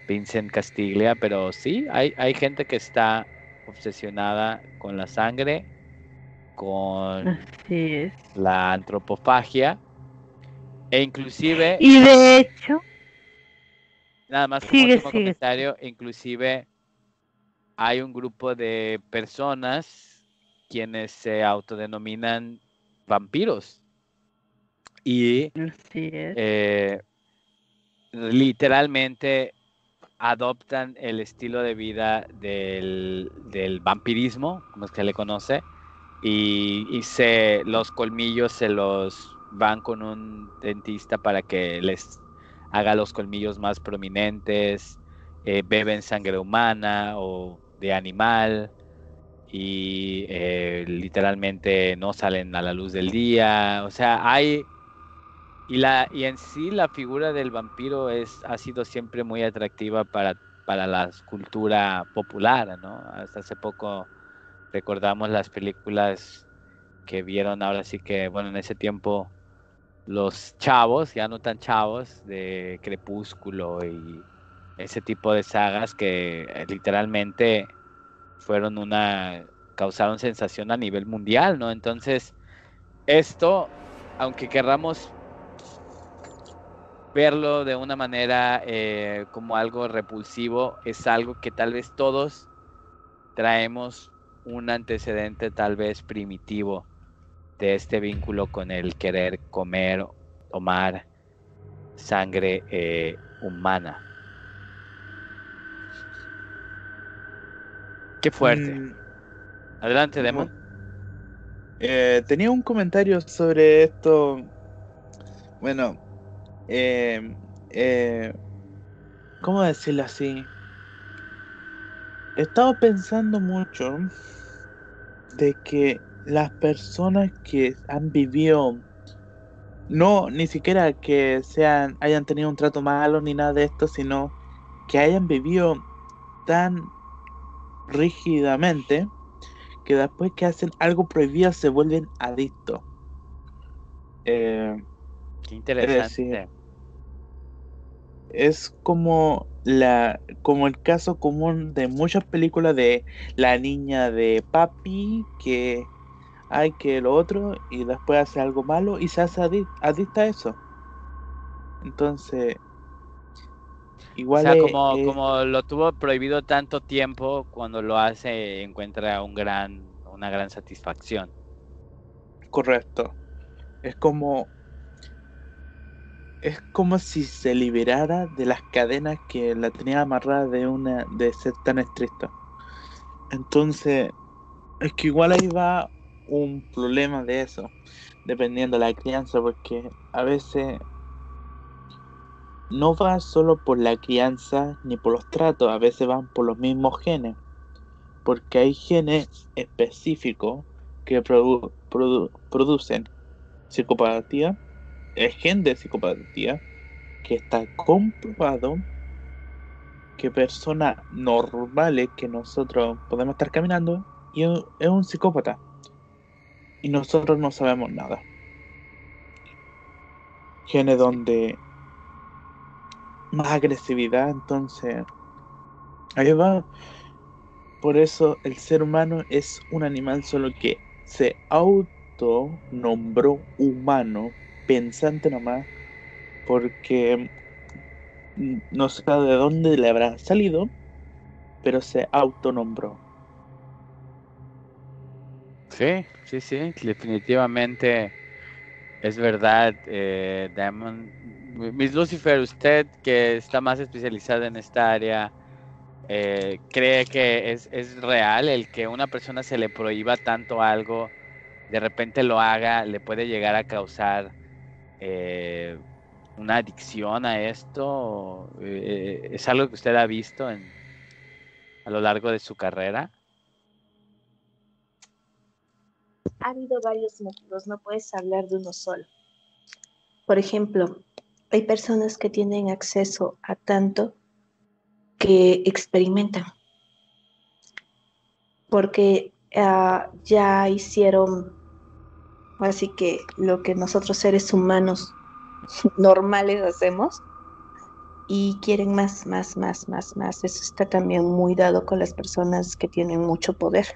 Vincent Castiglia, pero sí, hay gente que está obsesionada con la sangre, con Así es. la antropofagia, e inclusive, Y de hecho, nada más como sigue, último sigue. comentario, inclusive hay un grupo de personas quienes se autodenominan vampiros y Así es. eh, literalmente adoptan el estilo de vida del vampirismo, como es que le conoce, y los colmillos se los van con un dentista para que les haga los colmillos más prominentes, beben sangre humana o de animal y literalmente no salen a la luz del día. O sea, y en sí la figura del vampiro ha sido siempre muy atractiva para la cultura popular, ¿no? Hasta hace poco recordamos las películas que vieron ahora sí que, bueno, en ese tiempo los chavos, ya no tan chavos, de Crepúsculo y ese tipo de sagas que literalmente fueron causaron sensación a nivel mundial, ¿no? Entonces, esto, aunque querramos verlo de una manera como algo repulsivo, es algo que tal vez todos traemos un antecedente tal vez primitivo de este vínculo con el querer comer, tomar sangre humana. Qué fuerte. Mm, Adelante, Demon. tenía un comentario sobre esto. Bueno, eh, eh, ¿cómo decirlo así? He estado pensando mucho de que las personas que han vivido, no ni siquiera que hayan tenido un trato malo ni nada de esto, sino que hayan vivido tan rígidamente que después que hacen algo prohibido se vuelven adictos. Eh, Qué es decir, interesante. es como como el caso común de muchas películas de la niña de papi que hay que lo otro y después hace algo malo y se hace adicta a eso. Entonces, O igual sea, como lo tuvo prohibido tanto tiempo, cuando lo hace encuentra una gran satisfacción. correcto. Es como Es como si se liberara de las cadenas que la tenía amarrada de ser tan estricta. Entonces, es que igual ahí va un problema de eso, dependiendo de la crianza, porque a veces no va solo por la crianza ni por los tratos, a veces van por los mismos genes, porque hay genes específicos que producen psicopatía, el gen de psicopatía, que está comprobado que personas normales que nosotros podemos estar caminando y es un psicópata y nosotros no sabemos nada. Genes donde más agresividad, entonces ahí va. Por eso el ser humano es un animal solo que se autonombró humano, pensante nomás, porque no sé de dónde le habrá salido, pero se autonombró. Sí, sí, sí, definitivamente es verdad, Diamond. Miss Lucifer, usted que está más especializada en esta área, ¿cree que es real el que una persona se le prohíba tanto algo, de repente lo haga, le puede llegar a causar eh, una adicción a esto? ¿Es algo que usted ha visto a lo largo de su carrera? Ha habido varios motivos, no puedes hablar de uno solo. Por ejemplo, hay personas que tienen acceso a tanto que experimentan, porque ya hicieron, así que lo que nosotros seres humanos normales hacemos y quieren más, más, más, más, más. Eso está también muy dado con las personas que tienen mucho poder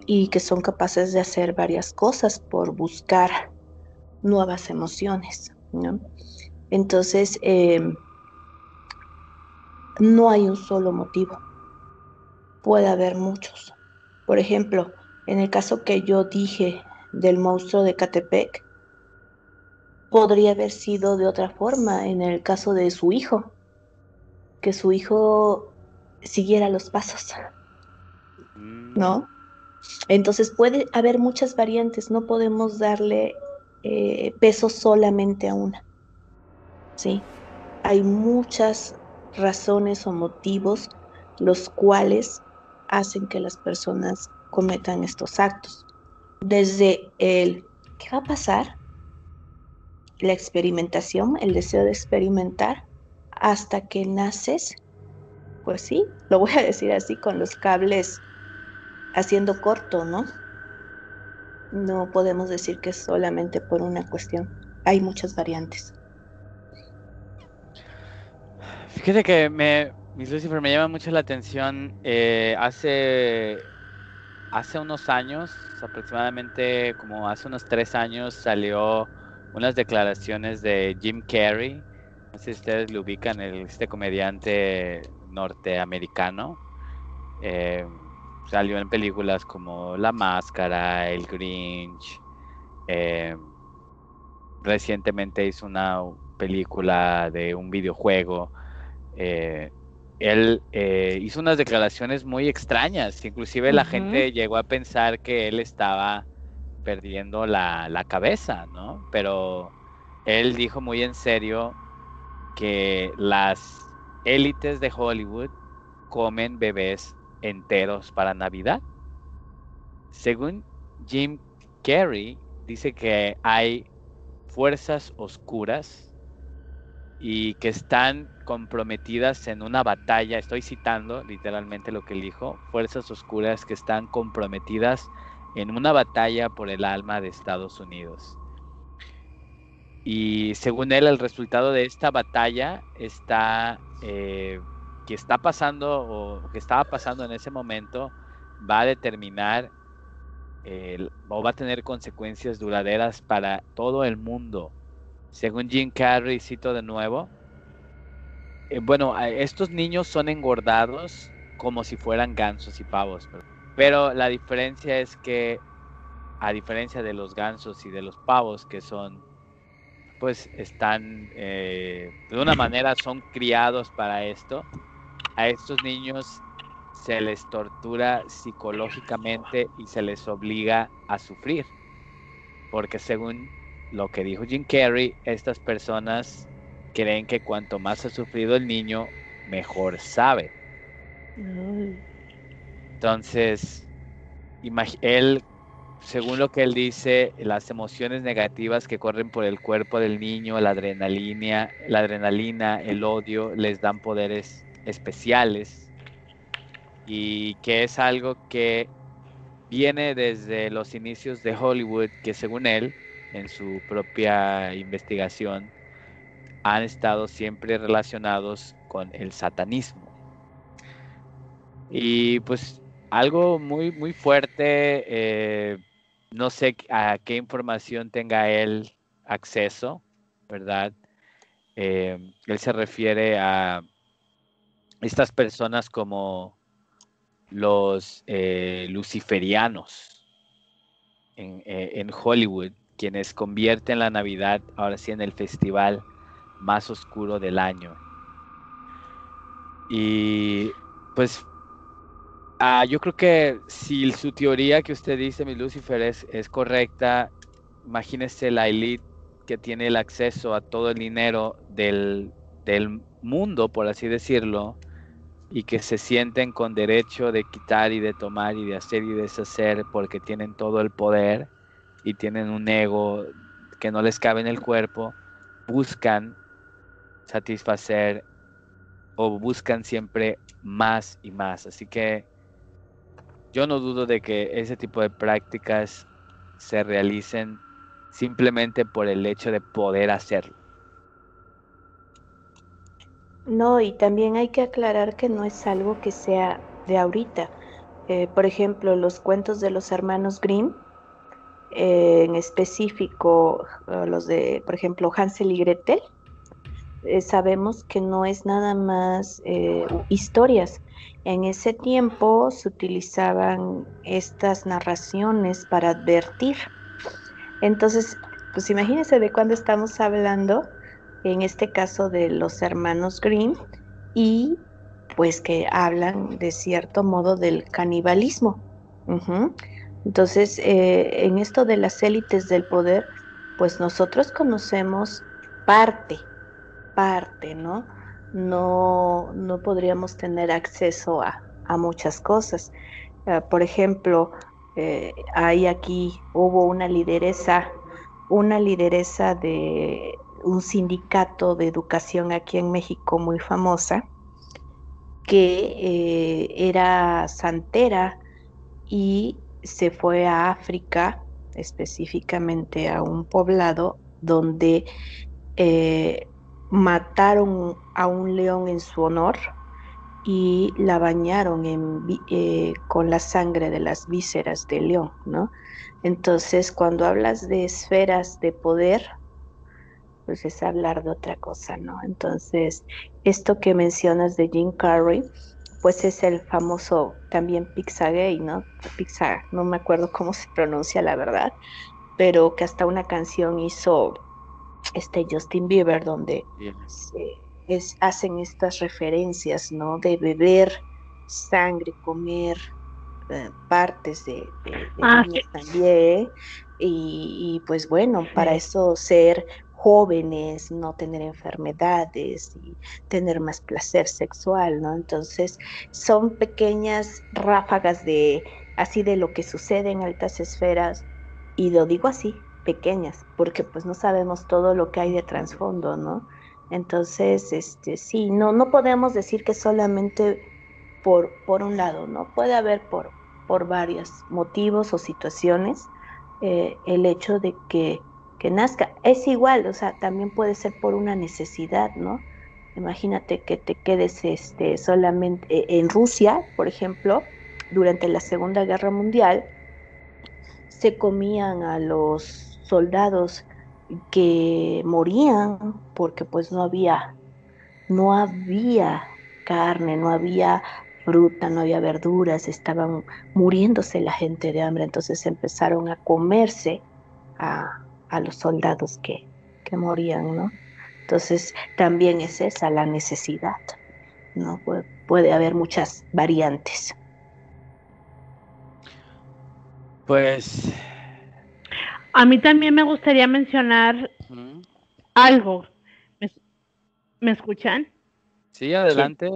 y que son capaces de hacer varias cosas por buscar nuevas emociones, ¿no? Entonces, no hay un solo motivo, puede haber muchos. Por ejemplo, en el caso que yo dije del monstruo de Catepec, podría haber sido de otra forma en el caso de su hijo, que su hijo siguiera los pasos, Mm. ¿no? Entonces puede haber muchas variantes, no podemos darle peso solamente a una, ¿sí? Hay muchas razones o motivos los cuales hacen que las personas cometan estos actos. Desde el ¿qué va a pasar? La experimentación, el deseo de experimentar, hasta que naces, pues sí, lo voy a decir así, con los cables haciendo corto, ¿no? No podemos decir que es solamente por una cuestión. Hay muchas variantes. Fíjate que Miss Lucifer, me llama mucho la atención. Hace unos años, aproximadamente como hace unos 3 años, salió unas declaraciones de Jim Carrey. No sé si ustedes lo ubican, este comediante norteamericano. Eh, Salió en películas como La Máscara, El Grinch. eh, Recientemente hizo una película de un videojuego. eh, Él hizo unas declaraciones muy extrañas, inclusive la Ujú. gente llegó a pensar que él estaba perdiendo la cabeza, ¿no? Pero él dijo muy en serio que las élites de Hollywood comen bebés enteros para Navidad. Según Jim Carrey, dice que hay fuerzas oscuras y que están comprometidas en una batalla. Estoy citando literalmente lo que él dijo: fuerzas oscuras que están comprometidas en una batalla por el alma de Estados Unidos. Y según él, el resultado de esta batalla está, que está pasando o que estaba pasando en ese momento, va a determinar o va a tener consecuencias duraderas para todo el mundo. Según Jim Carrey, cito de nuevo, bueno, estos niños son engordados como si fueran gansos y pavos, pero la diferencia es que, a diferencia de los gansos y de los pavos, que son, pues están, de una manera son criados para esto, a estos niños se les tortura psicológicamente y se les obliga a sufrir, porque según lo que dijo Jim Carrey, estas personas creen que cuanto más ha sufrido el niño, mejor sabe. Entonces, él, según lo que él dice, las emociones negativas que corren por el cuerpo del niño, la adrenalina, el odio, les dan poderes especiales, y que es algo que viene desde los inicios de Hollywood, que según él, en su propia investigación, han estado siempre relacionados con el satanismo. Y pues algo muy, muy fuerte, no sé a qué información tenga él acceso, ¿verdad? Él se refiere a estas personas como los luciferianos en Hollywood, quienes convierten la Navidad ahora sí en el festival más oscuro del año. Y pues yo creo que si su teoría que usted dice, mi Lucifer, es correcta, imagínese la élite que tiene el acceso a todo el dinero del mundo, por así decirlo, y que se sienten con derecho de quitar y de tomar y de hacer y deshacer porque tienen todo el poder y tienen un ego que no les cabe en el cuerpo, buscan satisfacer o buscan siempre más y más. Así que yo no dudo de que ese tipo de prácticas se realicen simplemente por el hecho de poder hacerlo. No, y también hay que aclarar que no es algo que sea de ahorita. Por ejemplo, los cuentos de los hermanos Grimm, en específico los de, por ejemplo, Hansel y Gretel, sabemos que no es nada más historias. En ese tiempo se utilizaban estas narraciones para advertir. Entonces, pues imagínense de cuándo estamos hablando, en este caso de los hermanos Grimm, y pues que hablan de cierto modo del canibalismo. Ujú. Entonces, en esto de las élites del poder, pues nosotros conocemos parte, ¿no? No podríamos tener acceso a muchas cosas. Por ejemplo, hay aquí, hubo una lideresa de un sindicato de educación aquí en México muy famosa, que era santera y se fue a África, específicamente a un poblado donde eh, mataron a un león en su honor y la bañaron con la sangre de las vísceras del león, ¿no? Entonces, cuando hablas de esferas de poder, pues es hablar de otra cosa, ¿no? Entonces, esto que mencionas de Jim Carrey, pues es el famoso también Pizzagate, ¿no? Pizza, no me acuerdo cómo se pronuncia la verdad, pero que hasta una canción hizo Justin Bieber, donde hacen estas referencias, ¿no? De beber sangre, comer partes de niños también, y pues bueno, para eso ser jóvenes, no tener enfermedades y tener más placer sexual, ¿no? Entonces, son pequeñas ráfagas de así de lo que sucede en altas esferas, y lo digo así, pequeñas, porque pues no sabemos todo lo que hay de trasfondo, ¿no? Entonces, sí, no podemos decir que solamente por un lado, ¿no? Puede haber por varios motivos o situaciones el hecho de que que nazca. Es igual, o sea, también puede ser por una necesidad, ¿no? Imagínate que te quedes solamente en Rusia, por ejemplo, durante la Segunda Guerra Mundial, se comían a los soldados que morían porque pues no había carne, no había fruta, no había verduras, estaban muriéndose la gente de hambre, entonces empezaron a comerse a los soldados que morían, ¿no? Entonces también es esa la necesidad, ¿no? Puede haber muchas variantes. Pues, A mí también me gustaría mencionar ¿mm? algo. ¿Me, me escuchan? Sí, adelante.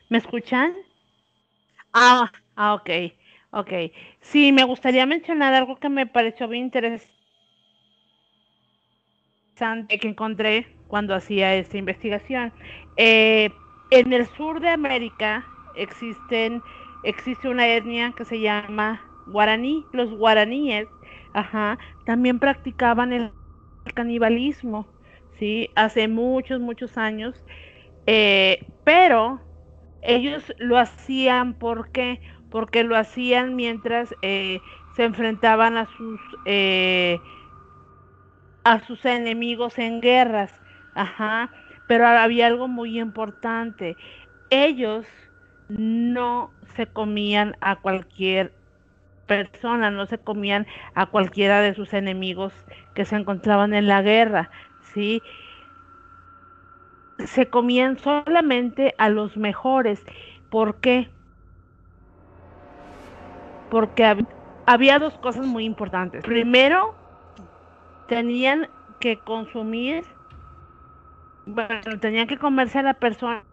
¿Me escuchan? Ok, ok. Sí, me gustaría mencionar algo que me pareció bien interesante que encontré cuando hacía esta investigación. En el sur de América existe una etnia que se llama guaraní. Los guaraníes, ajá, también practicaban el canibalismo, ¿sí? Hace muchos, muchos años. Pero ellos lo hacían, ¿por qué? Porque lo hacían mientras se enfrentaban a sus enemigos en guerras. Ajá. Pero había algo muy importante. Ellos no se comían a cualquier persona, no se comían a cualquiera de sus enemigos que se encontraban en la guerra, ¿sí? Se comían solamente a los mejores. ¿Por qué? Porque había dos cosas muy importantes. Primero, tenían que consumir, bueno, tenían que comerse a la persona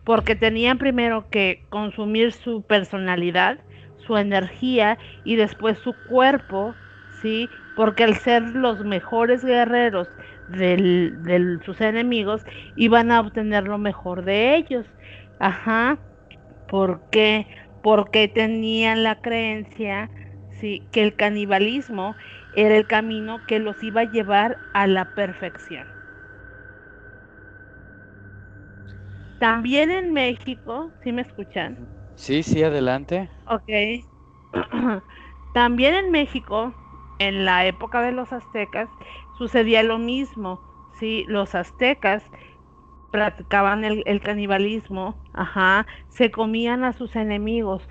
porque tenían primero que consumir su personalidad, su energía y después su cuerpo, ¿sí? Porque al ser los mejores guerreros de sus enemigos, iban a obtener lo mejor de ellos. Ajá. ¿Por qué? Porque tenían la creencia, sí, que el canibalismo era el camino que los iba a llevar a la perfección. También en México, ¿sí me escuchan? Sí, sí, adelante. Ok. También en México, en la época de los aztecas, sucedía lo mismo, ¿sí? Los aztecas practicaban el canibalismo, ajá, se comían a sus enemigos.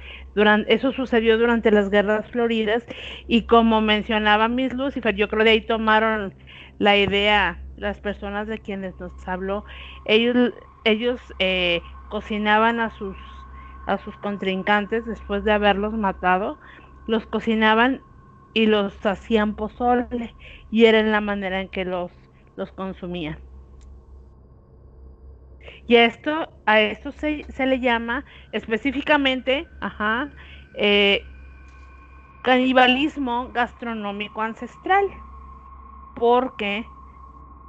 Eso sucedió durante las guerras floridas y como mencionaba Miss Lucifer, yo creo de ahí tomaron la idea las personas de quienes nos habló. Ellos cocinaban a sus contrincantes después de haberlos matado, los cocinaban y los hacían pozole y era la manera en que los consumían. Y a esto se le llama específicamente, ajá, eh, canibalismo gastronómico ancestral, porque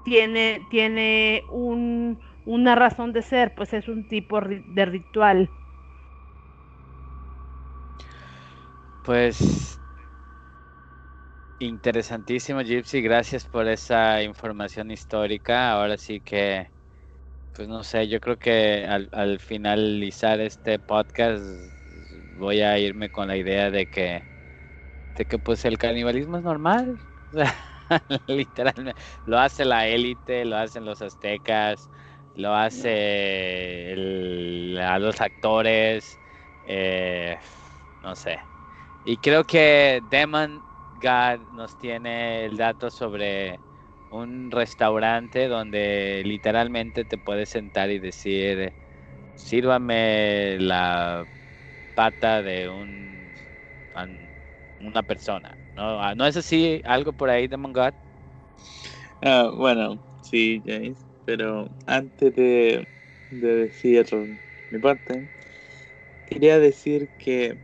tiene una razón de ser, pues es un tipo de ritual. Pues interesantísimo, Gypsy. Gracias por esa información histórica. Ahora sí que, pues no sé, yo creo que al finalizar este podcast voy a irme con la idea de que pues el canibalismo es normal. O sea, literalmente lo hace la élite, lo hacen los aztecas, lo hace a los actores, eh, no sé. Y creo que Demon God nos tiene el dato sobre un restaurante donde literalmente te puedes sentar y decir, sírvame la pata de una persona. ¿No? ¿No es así algo por ahí, Demon God? Bueno, sí, James, pero antes de decir mi parte, quería decir que,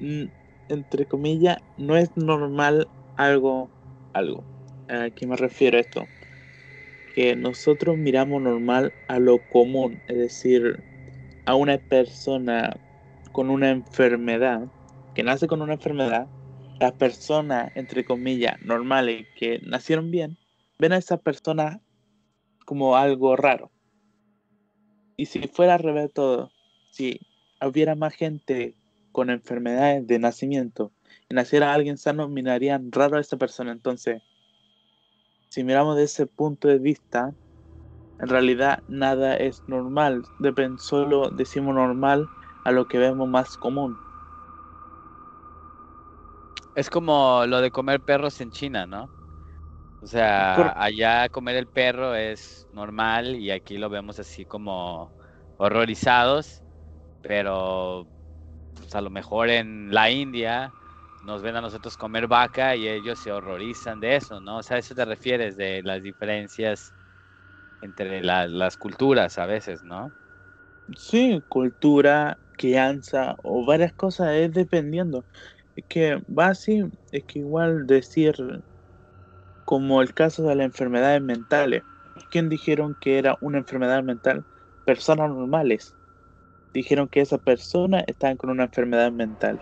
mm, entre comillas, no es normal algo. ¿A qué me refiero a esto? Que nosotros miramos normal a lo común, es decir, a una persona con una enfermedad, que nace con una enfermedad, las personas, entre comillas, normales, que nacieron bien, ven a esas personas como algo raro. Y si fuera al revés todo, si hubiera más gente con enfermedades de nacimiento y naciera alguien sano, mirarían raro a esa persona. Entonces, si miramos de ese punto de vista, en realidad nada es normal. Solo decimos normal a lo que vemos más común. Es como lo de comer perros en China, ¿no? O sea, allá comer el perro es normal y aquí lo vemos así como horrorizados, pero pues, a lo mejor en la India nos ven a nosotros comer vaca y ellos se horrorizan de eso, ¿no? O sea, ¿a eso te refieres de las diferencias entre las culturas a veces, ¿no? Sí, cultura, crianza o varias cosas es dependiendo. Es que va así, es que igual decir como el caso de las enfermedades mentales. ¿Quién dijeron que era una enfermedad mental? Personas normales. Dijeron que esas personas estaban con una enfermedad mental.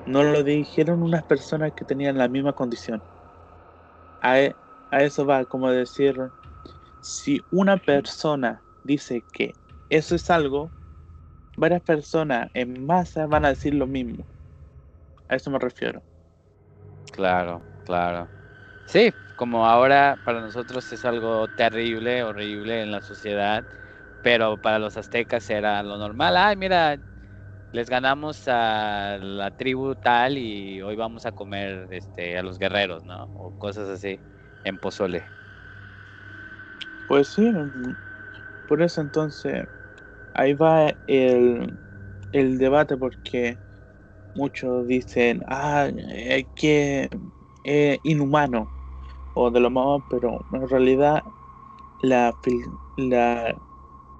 No lo dijeron unas personas que tenían la misma condición. A, e- a eso va, como decir, si una persona dice que eso es algo, varias personas en masa van a decir lo mismo. A eso me refiero. Claro, claro. Sí, como ahora para nosotros es algo terrible, horrible en la sociedad, pero para los aztecas era lo normal. Ay, mira, les ganamos a la tribu tal y hoy vamos a comer a los guerreros, ¿no? O cosas así, en pozole. Pues sí, por eso entonces ahí va el debate porque muchos dicen, que inhumano o de lo más, pero en realidad la,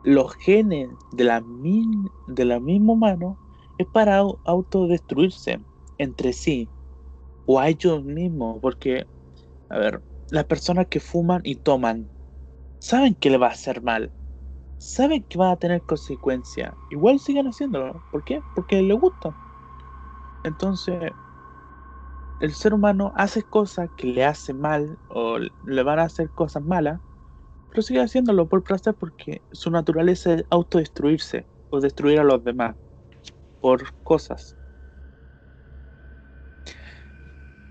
los genes de la misma humano es para autodestruirse entre sí o a ellos mismos, porque, a ver, las personas que fuman y toman saben que le va a hacer mal, saben que va a tener consecuencias, igual siguen haciéndolo. ¿Por qué? Porque les gusta. Entonces, el ser humano hace cosas que le hace mal o le van a hacer cosas malas, pero sigue haciéndolo por placer porque su naturaleza es autodestruirse o destruir a los demás por cosas.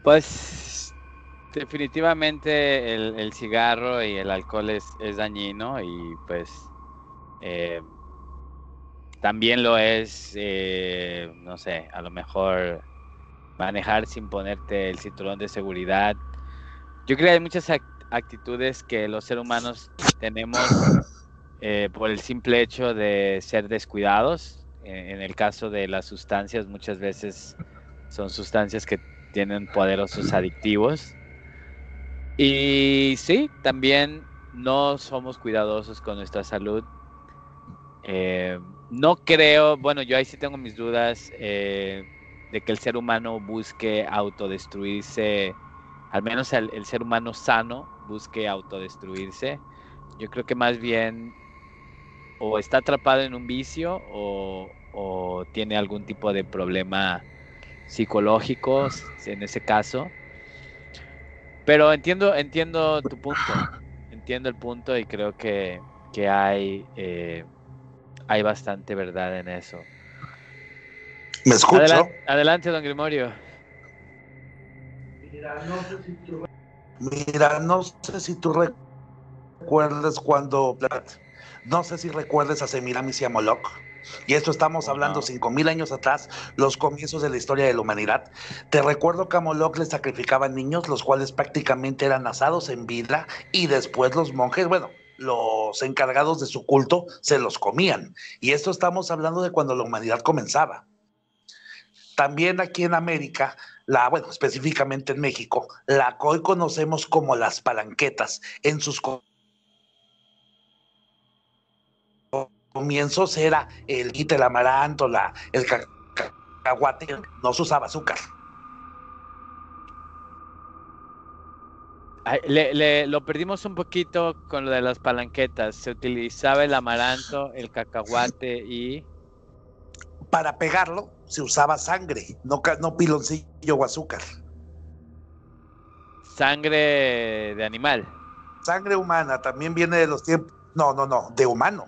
Pues definitivamente el cigarro y el alcohol es dañino y pues eh, también lo es, no sé, a lo mejor manejar sin ponerte el cinturón de seguridad. Yo creo que hay muchas actitudes que los seres humanos tenemos por el simple hecho de ser descuidados. En el caso de las sustancias, muchas veces son sustancias que tienen poderosos adictivos. Y sí, también no somos cuidadosos con nuestra salud. No creo, bueno, yo ahí sí tengo mis dudas de que el ser humano busque autodestruirse, al menos el ser humano sano busque autodestruirse. Yo creo que más bien o está atrapado en un vicio o tiene algún tipo de problema psicológico en ese caso. Pero entiendo tu punto, entiendo el punto y creo que hay bastante verdad en eso. ¿Me escucho? Adelante, don Grimorio. Mira, no sé si tú recuerdes cuando, no sé si recuerdes a Semiramis y a Moloch. Y esto estamos ¿O hablando no? 5000 años atrás, los comienzos de la historia de la humanidad. Te recuerdo que a Moloch le sacrificaban niños, los cuales prácticamente eran asados en vida, y después los monjes, bueno, los encargados de su culto, se los comían. Y esto estamos hablando de cuando la humanidad comenzaba. También aquí en América, bueno, específicamente en México, la que hoy conocemos como las palanquetas, en sus comienzos era el quite, el amaranto, el cacahuate, no se usaba azúcar. Lo perdimos un poquito con lo de las palanquetas. Se utilizaba el amaranto, el cacahuate y... Para pegarlo, se usaba sangre, no piloncillo o azúcar. Sangre de animal. Sangre humana, también viene de los tiempos, no, de humano.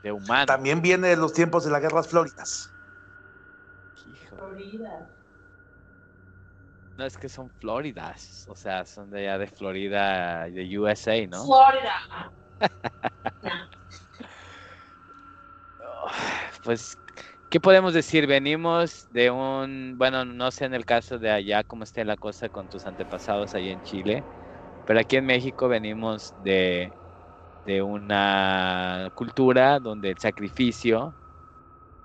De humano. También viene de los tiempos de las guerras floridas. Hijo. No, es que son Floridas, o sea, son de allá de Florida, de USA, ¿no? Florida. Pues, ¿qué podemos decir? Venimos de bueno, no sé en el caso de allá cómo esté la cosa con tus antepasados allá en Chile, pero aquí en México venimos de una cultura donde el sacrificio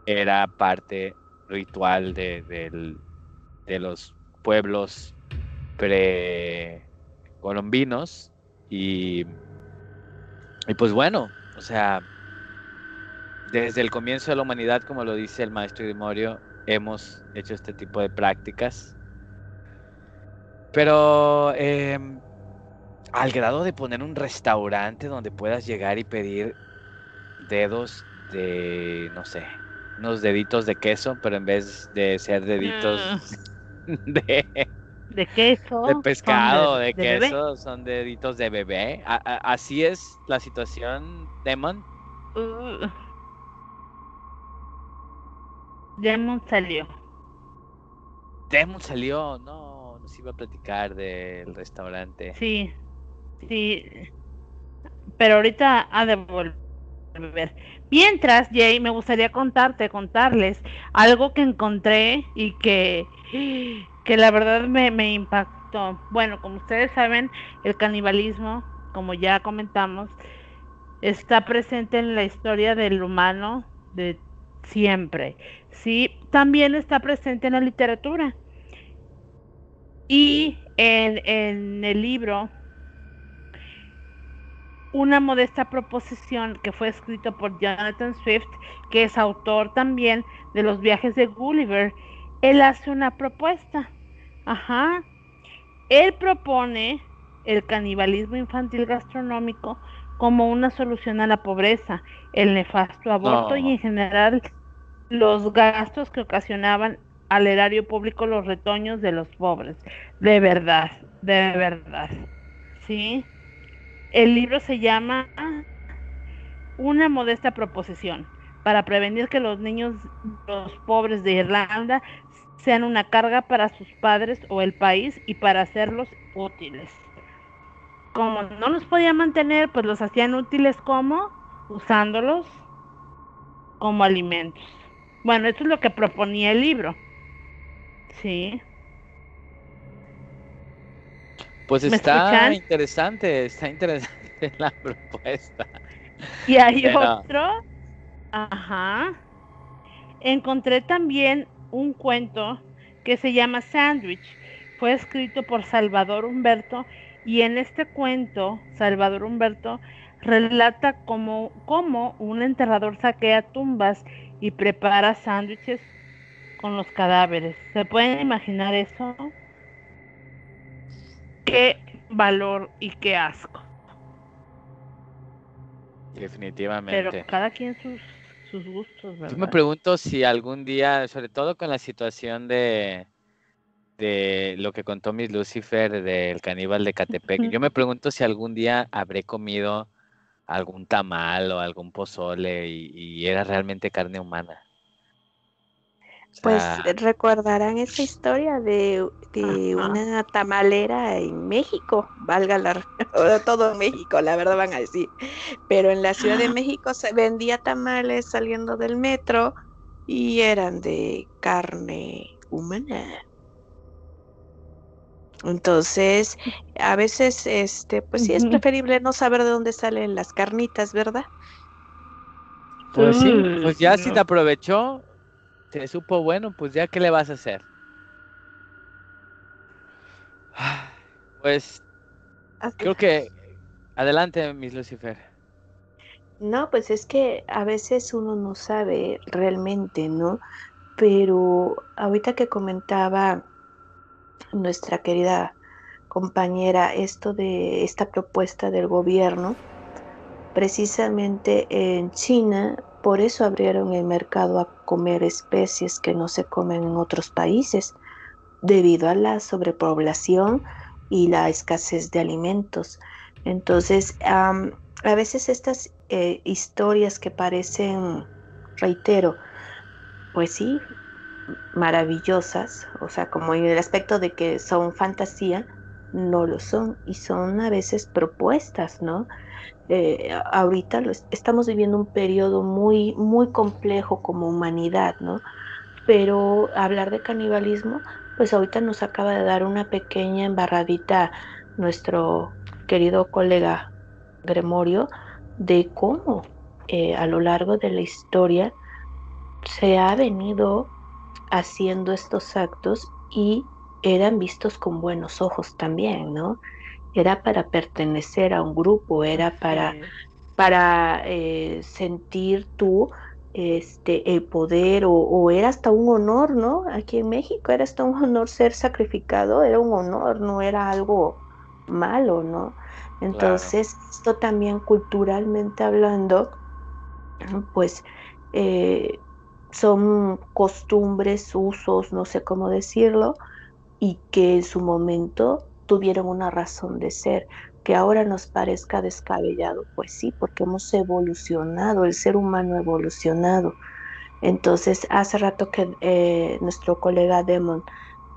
era parte ritual de los pueblos precolombinos y pues bueno, o sea, desde el comienzo de la humanidad, como lo dice el maestro Grimorio, hemos hecho este tipo de prácticas, pero al grado de poner un restaurante donde puedas llegar y pedir dedos de, no sé, unos deditos de queso, pero en vez de ser deditos de queso, pescado, son de bebé. queso, son deditos de bebé. Así es la situación, Demon. Demon salió. Demon salió, no, nos iba a platicar del restaurante. Sí, pero ahorita ha de volver. Mientras, Jay, me gustaría contarles algo que encontré y que la verdad me impactó. Bueno, como ustedes saben, el canibalismo, como ya comentamos, está presente en la historia del humano de siempre. Sí, también está presente en la literatura. Y en el libro Una modesta proposición, que fue escrito por Jonathan Swift, que es autor también de Los viajes de Gulliver, él hace una propuesta. Él propone el canibalismo infantil gastronómico como una solución a la pobreza, el nefasto aborto y en general los gastos que ocasionaban al erario público los retoños de los pobres. De verdad, ¿sí? El libro se llama Una modesta proposición para prevenir que los niños, los pobres de Irlanda, sean una carga para sus padres o el país y para hacerlos útiles. Como no los podía mantener, pues los hacían útiles como usándolos como alimentos. Bueno, esto es lo que proponía el libro. Sí. Pues está interesante la propuesta. Y hay otro. Encontré también un cuento que se llama Sandwich. Fue escrito por Salvador Humberto y en este cuento Salvador Humberto relata cómo un enterrador saquea tumbas y prepara sándwiches con los cadáveres. ¿Se pueden imaginar eso? Qué valor y qué asco. Definitivamente. Pero cada quien sus gustos, ¿verdad? Yo me pregunto si algún día, sobre todo con la situación de lo que contó Miss Lucifer del caníbal de Catepec, yo me pregunto si algún día habré comido algún tamal o algún pozole y era realmente carne humana. Pues recordarán esa historia de una tamalera en México, todo en México, la verdad van a decir, pero en la Ciudad de México se vendía tamales saliendo del metro y eran de carne humana. Entonces, a veces, pues sí es preferible no saber de dónde salen las carnitas, ¿verdad? Pues sí, pues ya si te aprovechó, te supo bueno, pues ya qué le vas a hacer. Pues creo que adelante, Miss Lucifer. No, pues es que a veces uno no sabe realmente, ¿no? Pero ahorita que comentaba nuestra querida compañera esto de esta propuesta del gobierno, precisamente en China por eso abrieron el mercado a comer especies que no se comen en otros países, debido a la sobrepoblación y la escasez de alimentos. Entonces, a veces estas historias que parecen, reitero, pues sí, maravillosas, o sea, como en el aspecto de que son fantasía, no lo son y son a veces propuestas, ¿no? Ahorita estamos viviendo un periodo muy, muy complejo como humanidad, ¿no? Pero hablar de canibalismo, pues ahorita nos acaba de dar una pequeña embarradita nuestro querido colega Gremorio de cómo a lo largo de la historia se ha venido haciendo estos actos y eran vistos con buenos ojos también, ¿no? Era para pertenecer a un grupo, era Así es. para sentir tú el poder o era hasta un honor, ¿no? Aquí en México era hasta un honor ser sacrificado, era un honor, no era algo malo, ¿no? Claro. Entonces, esto también culturalmente hablando, pues eh, son costumbres, usos, no sé cómo decirlo, y que en su momento tuvieron una razón de ser. Que ahora nos parezca descabellado, pues sí, porque hemos evolucionado, el ser humano ha evolucionado. Entonces, hace rato que nuestro colega Demon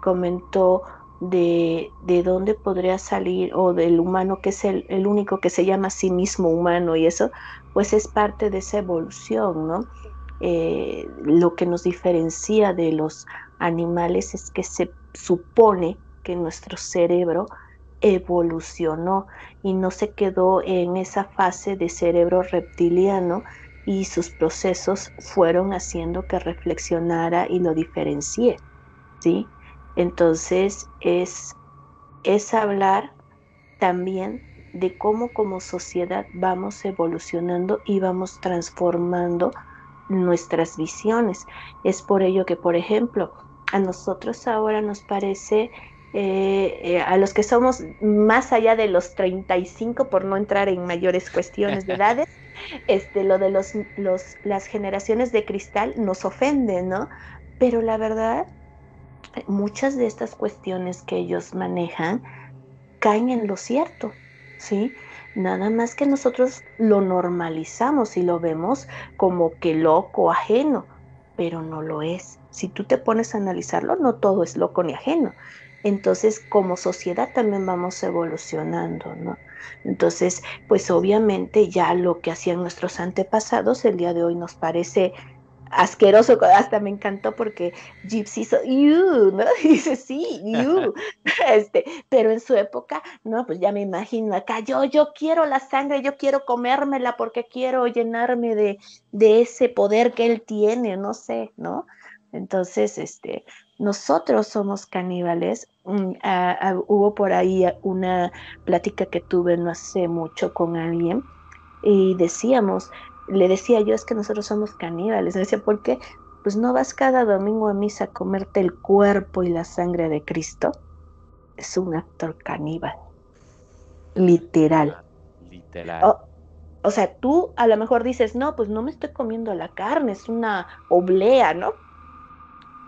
comentó de dónde podría salir, o del humano que es el único que se llama a sí mismo humano, y eso, pues es parte de esa evolución, ¿no? Lo que nos diferencia de los animales es que se supone que nuestro cerebro evolucionó y no se quedó en esa fase de cerebro reptiliano y sus procesos fueron haciendo que reflexionara y lo diferencie, ¿sí? Entonces es hablar también de cómo como sociedad vamos evolucionando y vamos transformando nuestras visiones. Es por ello que, por ejemplo, a nosotros ahora nos parece, a los que somos más allá de los 35, por no entrar en mayores cuestiones de edades, lo de las generaciones de cristal nos ofende, ¿no? Pero la verdad, muchas de estas cuestiones que ellos manejan caen en lo cierto, ¿sí? Nada más que nosotros lo normalizamos y lo vemos como que loco, ajeno, pero no lo es. Si tú te pones a analizarlo, no todo es loco ni ajeno. Entonces, como sociedad también vamos evolucionando, ¿no? Entonces, pues obviamente ya lo que hacían nuestros antepasados, el día de hoy nos parece asqueroso, hasta me encantó porque Gypsy hizo, "Ew", ¿no? Y dice, sí, "Ew", pero en su época, no, pues ya me imagino acá, yo quiero la sangre, yo quiero comérmela porque quiero llenarme de ese poder que él tiene, no sé, ¿no? Entonces, nosotros somos caníbales. Hubo por ahí una plática que tuve no hace mucho con alguien y le decía yo, es que nosotros somos caníbales. Me decía, ¿por qué? Pues no vas cada domingo a misa a comerte el cuerpo y la sangre de Cristo. Es un acto caníbal, literal. Literal. O, o sea, tú a lo mejor dices, no, pues no me estoy comiendo la carne, es una oblea, ¿no?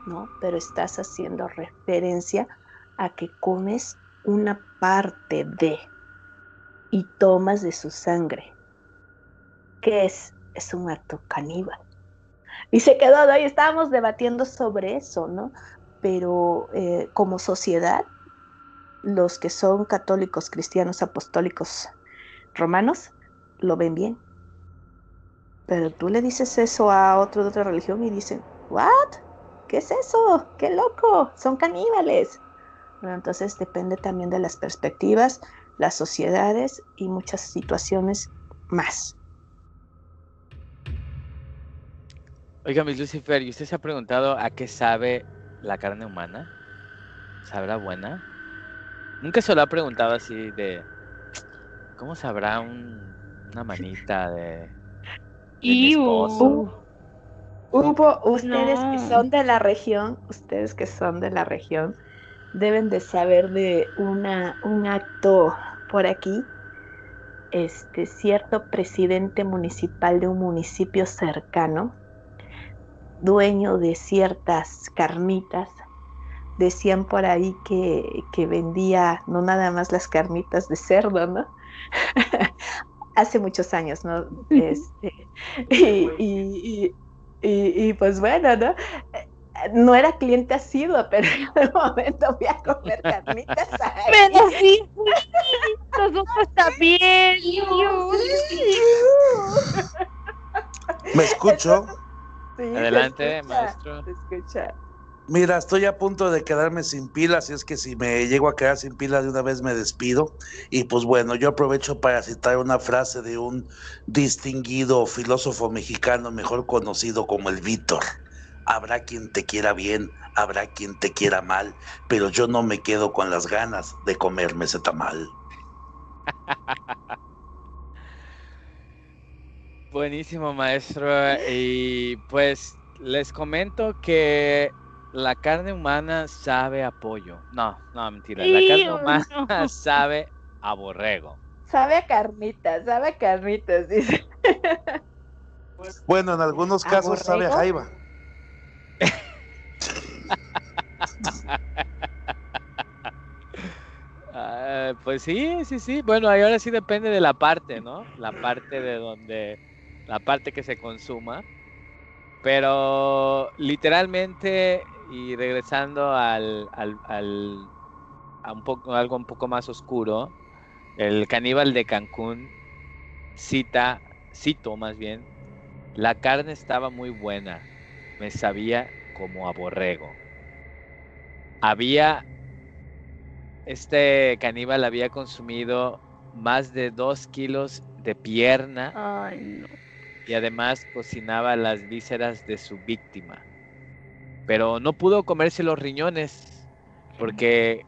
No, pero estás haciendo referencia a que comes una parte de y tomas de su sangre. ¿Qué es? Es un acto caníbal. Y se quedó, ¿no? Y estábamos debatiendo sobre eso, ¿no? Pero como sociedad, los que son católicos, cristianos, apostólicos, romanos, lo ven bien. Pero tú le dices eso a otro de otra religión y dicen, ¿what? ¿Qué es eso? ¡Qué loco! Son caníbales. Bueno, entonces depende también de las perspectivas, las sociedades y muchas situaciones más. Oiga, Miss Lucifer, ¿y usted se ha preguntado a qué sabe la carne humana? ¿Sabrá buena? Nunca se lo ha preguntado así de ¿cómo sabrá una manita de mi esposo? Iu, Hubo ustedes que no. son de la región, ustedes que son de la región, deben de saber de un acto por aquí cierto presidente municipal de un municipio cercano, dueño de ciertas carnitas, decían por ahí que vendía no nada más las carnitas de cerdo, ¿no? Hace muchos años, ¿no? Y pues bueno, ¿no? No era cliente asiduo, pero en el momento voy a comer carnitas ahí. Pero sí, nosotros también. ¿Me escucho? Sí, Adelante, maestro. Te escucha. Mira, estoy a punto de quedarme sin pilas, y es que si me llego a quedar sin pilas de una vez me despido. Y pues bueno, yo aprovecho para citar una frase de un distinguido filósofo mexicano, mejor conocido como el Víctor. Habrá quien te quiera bien, habrá quien te quiera mal, pero yo no me quedo con las ganas de comerme ese tamal. Buenísimo, maestro. Y pues les comento que la carne humana sabe a pollo. No, mentira. La carne humana No. sabe a borrego. Sabe a carnitas, dice. Bueno, en algunos ¿A casos sabe a borrego? jaiba. Pues sí. Bueno, ahí ahora sí depende de la parte, ¿no? La parte la parte que se consuma. Pero literalmente, y regresando a algo un poco más oscuro, el caníbal de Cancún cito más bien, la carne estaba muy buena, me sabía como a borrego. Este caníbal había consumido más de 2 kilos de pierna Ay, no. y además cocinaba las vísceras de su víctima. Pero no pudo comerse los riñones porque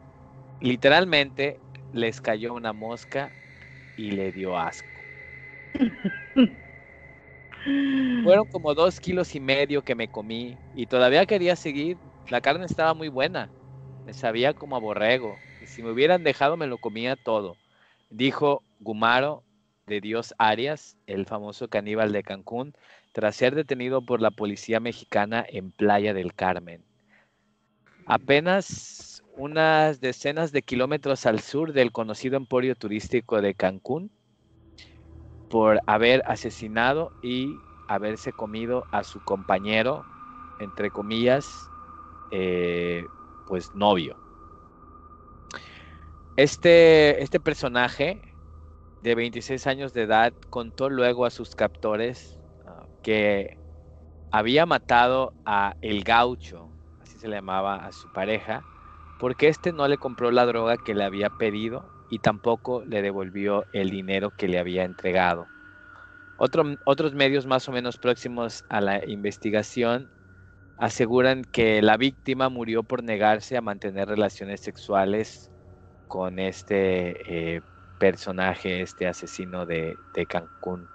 literalmente les cayó una mosca y le dio asco. Fueron como 2,5 kilos que me comí y todavía quería seguir. La carne estaba muy buena, me sabía como a borrego y si me hubieran dejado me lo comía todo, dijo Gumaro de Dios Arias, el famoso caníbal de Cancún, tras ser detenido por la policía mexicana en Playa del Carmen. Apenas unas decenas de kilómetros al sur del conocido emporio turístico de Cancún, por haber asesinado y haberse comido a su compañero, entre comillas, pues novio. Este personaje de 26 años de edad contó luego a sus captores que había matado a El Gaucho, así se le llamaba a su pareja, porque este no le compró la droga que le había pedido y tampoco le devolvió el dinero que le había entregado. Otros medios más o menos próximos a la investigación aseguran que la víctima murió por negarse a mantener relaciones sexuales con este personaje, este asesino de Cancún.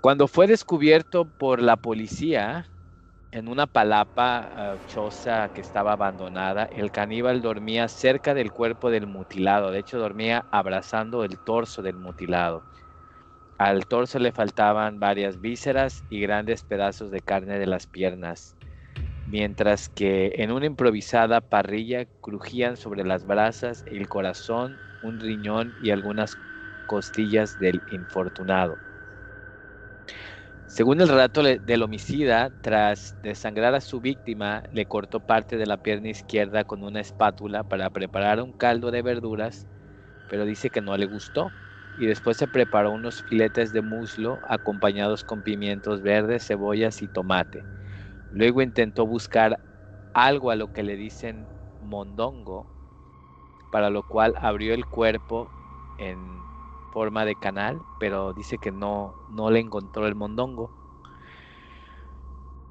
Cuando fue descubierto por la policía en una palapa choza que estaba abandonada, el caníbal dormía cerca del cuerpo del mutilado. De hecho, dormía abrazando el torso del mutilado. Al torso le faltaban varias vísceras y grandes pedazos de carne de las piernas, mientras que en una improvisada parrilla crujían sobre las brasas el corazón, un riñón y algunas costillas del infortunado. Según el relato del homicida, tras desangrar a su víctima, le cortó parte de la pierna izquierda con una espátula para preparar un caldo de verduras, pero dice que no le gustó. Y después se preparó unos filetes de muslo acompañados con pimientos verdes, cebollas y tomate. Luego intentó buscar algo a lo que le dicen mondongo, para lo cual abrió el cuerpo en forma de canal, pero dice que no le encontró el mondongo.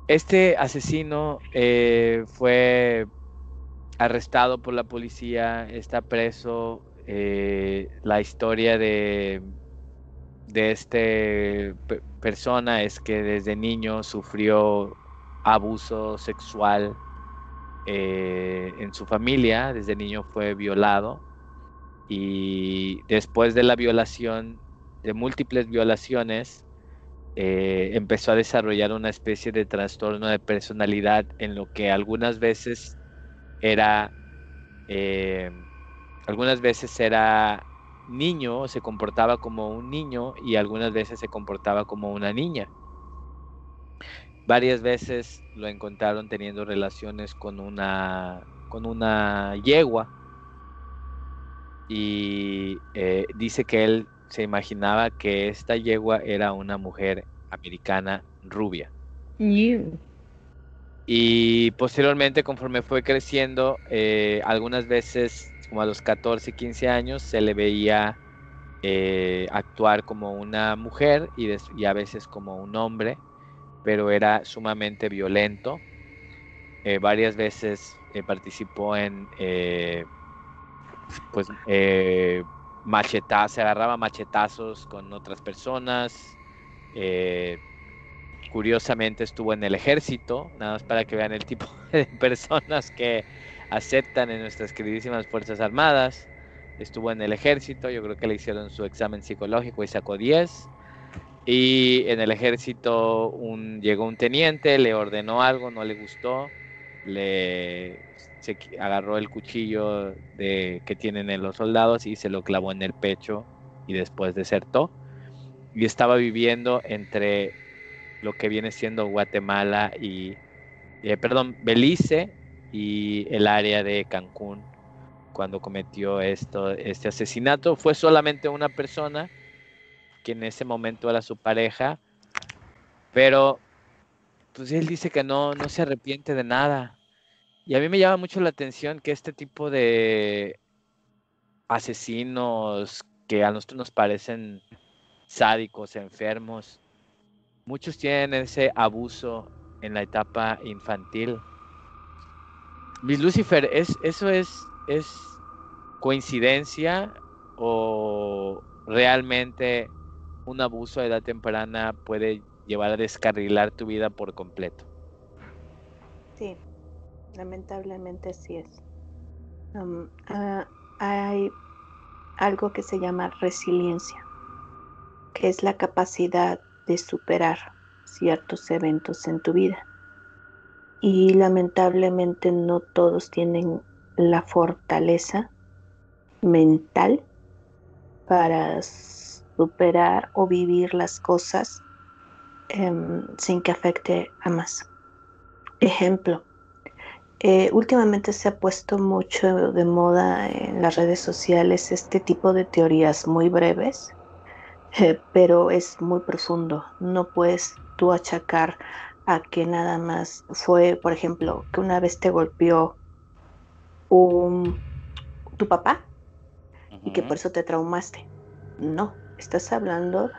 Este asesino fue arrestado por la policía, está preso. La historia de este persona es que desde niño sufrió abuso sexual en su familia, desde niño fue violado y después de la violación, de múltiples violaciones, empezó a desarrollar una especie de trastorno de personalidad en lo que algunas veces era niño, se comportaba como un niño y algunas veces se comportaba como una niña. Varias veces lo encontraron teniendo relaciones con una yegua y dice que él se imaginaba que esta yegua era una mujer americana rubia. Y posteriormente, conforme fue creciendo, algunas veces, como a los 14, 15 años, se le veía actuar como una mujer y a veces como un hombre, pero era sumamente violento. Varias veces participó en, se agarraba machetazos con otras personas. Curiosamente estuvo en el ejército, nada más para que vean el tipo de personas que aceptan en nuestras queridísimas Fuerzas Armadas. Estuvo en el ejército, yo creo que le hicieron su examen psicológico y sacó 10. Y en el ejército llegó un teniente, le ordenó algo, no le gustó, se agarró el cuchillo que tienen en los soldados y se lo clavó en el pecho y después desertó. Y estaba viviendo entre lo que viene siendo Guatemala Belice y el área de Cancún cuando cometió este asesinato. Fue solamente una persona que en ese momento era su pareja, pero pues él dice que no se arrepiente de nada. Y a mí me llama mucho la atención que este tipo de asesinos que a nosotros nos parecen sádicos, enfermos, muchos tienen ese abuso en la etapa infantil. Miss Lucifer, ¿eso es coincidencia o realmente un abuso a edad temprana puede llevar a descarrilar tu vida por completo? Sí, lamentablemente sí es. Hay algo que se llama resiliencia, que es la capacidad de superar ciertos eventos en tu vida. Y lamentablemente no todos tienen la fortaleza mental para superar o vivir las cosas sin que afecte a más. Ejemplo, últimamente se ha puesto mucho de moda en las redes sociales este tipo de teorías muy breves, pero es muy profundo. No puedes tú achacar a que nada más fue, por ejemplo, que una vez te golpeó tu papá y que por eso te traumaste. No, estás hablando,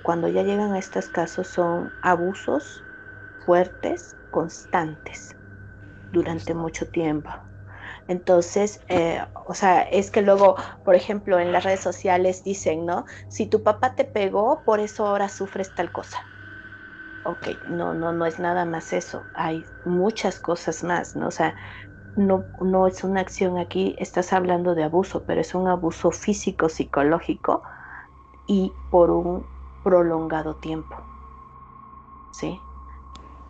cuando ya llegan a estos casos son abusos fuertes, constantes, durante mucho tiempo. Entonces, o sea, es que luego, por ejemplo, en las redes sociales dicen, ¿no? Si tu papá te pegó, por eso ahora sufres tal cosa. Ok, no es nada más eso. Hay muchas cosas más, ¿no? O sea, no es una acción aquí, estás hablando de abuso, pero es un abuso físico, psicológico y por un prolongado tiempo, ¿sí?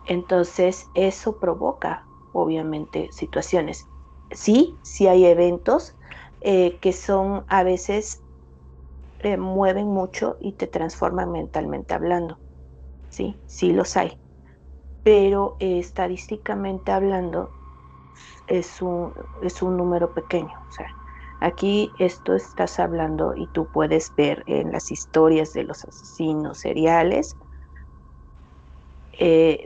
Entonces, eso provoca, obviamente, situaciones. Sí hay eventos que son a veces mueven mucho y te transforman mentalmente hablando. Sí los hay. Pero estadísticamente hablando es un número pequeño. O sea, aquí esto estás hablando y tú puedes ver en las historias de los asesinos seriales,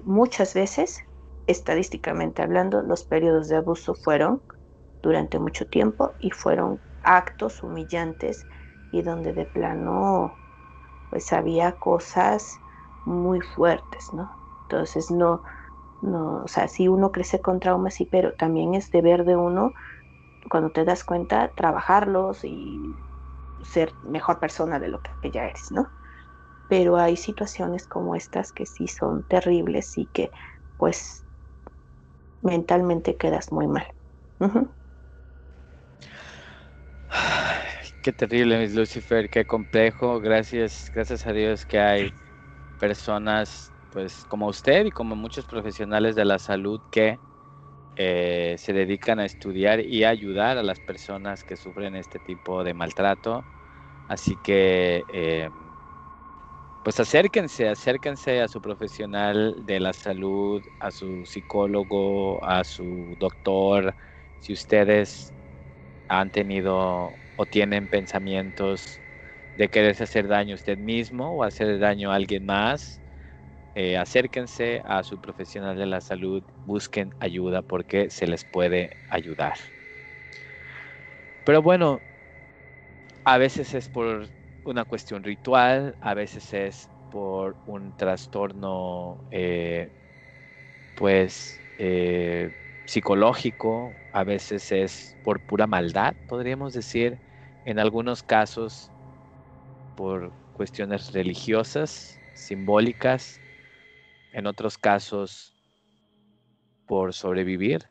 muchas veces, estadísticamente hablando, los periodos de abuso fueron durante mucho tiempo y fueron actos humillantes y donde de plano pues había cosas muy fuertes, ¿no? Entonces o sea, si uno crece con traumas, sí, pero también es deber de uno, cuando te das cuenta, trabajarlos y ser mejor persona de lo que ya eres, ¿no? Pero hay situaciones como estas que sí son terribles y que pues mentalmente quedas muy mal. Uh-huh. Qué terrible, Miss Lucifer, qué complejo. Gracias a Dios que hay personas, pues, como usted y como muchos profesionales de la salud que se dedican a estudiar y a ayudar a las personas que sufren este tipo de maltrato. Así que, pues acérquense a su profesional de la salud, a su psicólogo, a su doctor. Si ustedes han tenido o tienen pensamientos de quererse hacer daño a usted mismo o hacer daño a alguien más, acérquense a su profesional de la salud, busquen ayuda porque se les puede ayudar. Pero bueno, a veces es por una cuestión ritual, a veces es por un trastorno psicológico, a veces es por pura maldad, podríamos decir, en algunos casos por cuestiones religiosas, simbólicas, en otros casos por sobrevivir,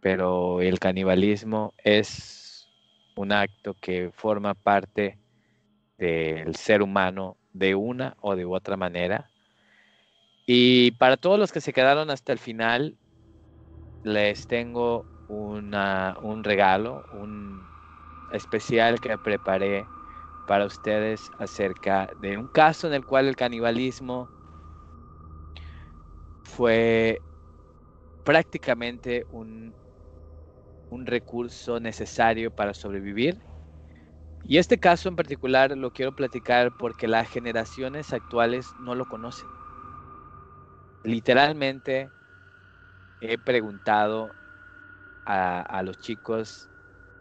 pero el canibalismo es un acto que forma parte del ser humano de una o de otra manera. Y para todos los que se quedaron hasta el final, les tengo un regalo, un especial que preparé para ustedes acerca de un caso en el cual el canibalismo fue prácticamente un recurso necesario para sobrevivir. Y este caso en particular lo quiero platicar porque las generaciones actuales no lo conocen. Literalmente he preguntado a los chicos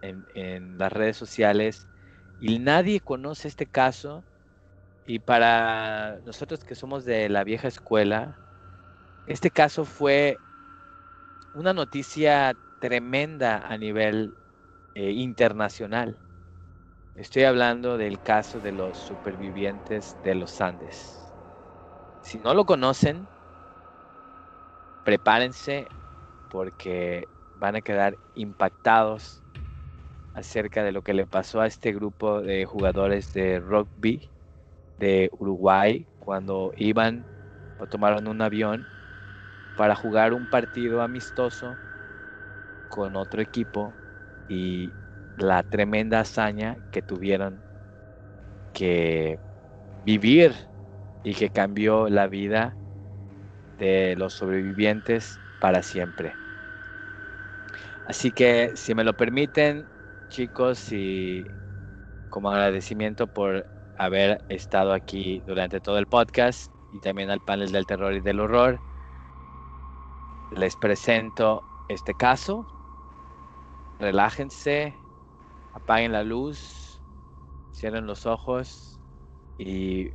en las redes sociales y nadie conoce este caso. Y para nosotros que somos de la vieja escuela, este caso fue una noticia tremenda a nivel internacional. Estoy hablando del caso de los supervivientes de los Andes. Si no lo conocen, prepárense porque van a quedar impactados acerca de lo que le pasó a este grupo de jugadores de rugby de Uruguay cuando iban o tomaron un avión para jugar un partido amistoso con otro equipo y la tremenda hazaña que tuvieron que vivir y que cambió la vida de los sobrevivientes para siempre. Así que si me lo permiten, chicos, y como agradecimiento por haber estado aquí durante todo el podcast y también al panel del terror y del horror, les presento este caso. Relájense, apaguen la luz, cierren los ojos y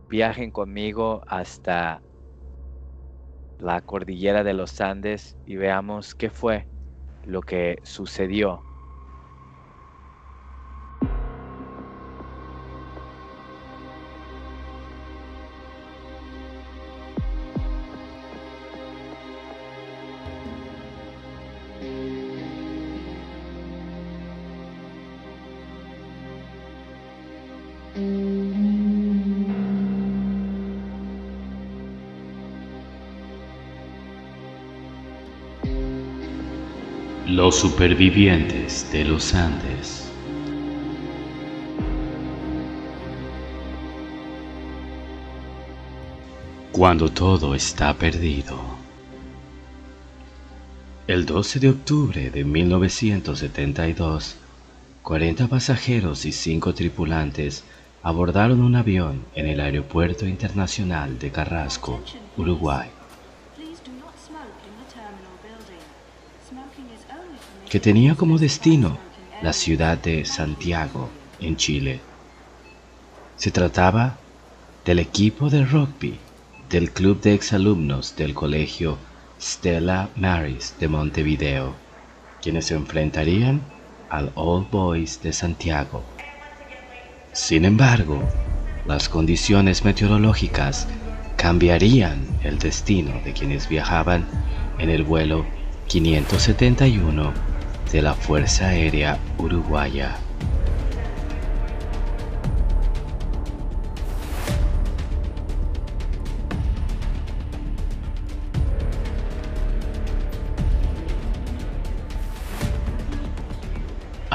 viajen conmigo hasta la cordillera de los Andes y veamos qué fue lo que sucedió. Los supervivientes de los Andes. Cuando todo está perdido. El 12 de octubre de 1972, 40 pasajeros y 5 tripulantes abordaron un avión en el Aeropuerto Internacional de Carrasco, Uruguay, que tenía como destino la ciudad de Santiago, en Chile. Se trataba del equipo de rugby del club de exalumnos del colegio Stella Maris de Montevideo, quienes se enfrentarían al All Boys de Santiago. Sin embargo, las condiciones meteorológicas cambiarían el destino de quienes viajaban en el vuelo 571 de la Fuerza Aérea Uruguaya.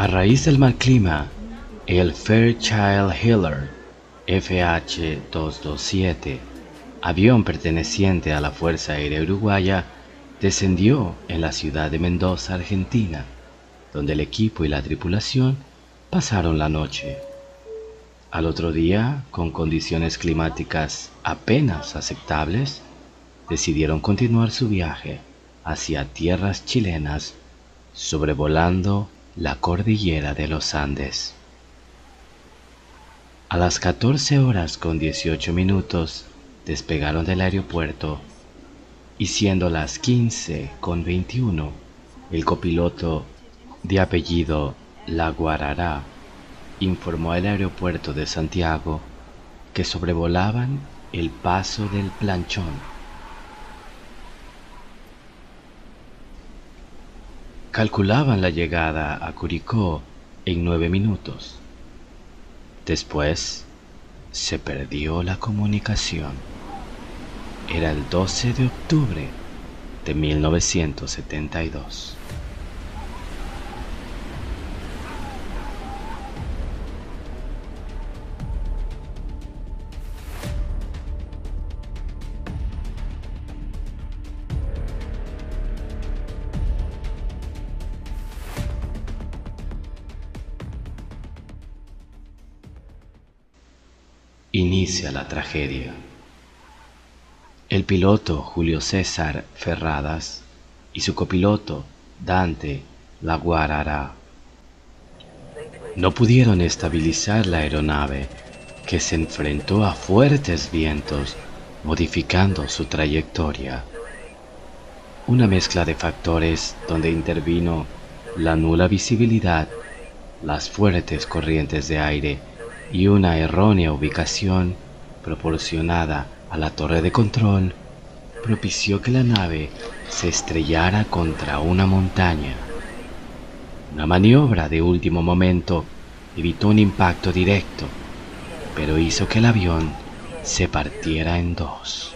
A raíz del mal clima, el Fairchild Hiller FH-227, avión perteneciente a la Fuerza Aérea Uruguaya, descendió en la ciudad de Mendoza, Argentina, donde el equipo y la tripulación pasaron la noche. Al otro día, con condiciones climáticas apenas aceptables, decidieron continuar su viaje hacia tierras chilenas, sobrevolando la cordillera de los Andes. A las 14 horas con 18 minutos despegaron del aeropuerto y siendo las 15 con 21, el copiloto de apellido Laguarará informó al aeropuerto de Santiago que sobrevolaban el paso del Planchón. Calculaban la llegada a Curicó en 9 minutos. Después se perdió la comunicación. Era el 12 de octubre de 1972. Inicia la tragedia. El piloto Julio César Ferradas y su copiloto Dante Laguarará no pudieron estabilizar la aeronave, que se enfrentó a fuertes vientos, modificando su trayectoria. Una mezcla de factores donde intervino la nula visibilidad, las fuertes corrientes de aire y una errónea ubicación proporcionada a la torre de control, propició que la nave se estrellara contra una montaña. Una maniobra de último momento evitó un impacto directo, pero hizo que el avión se partiera en dos.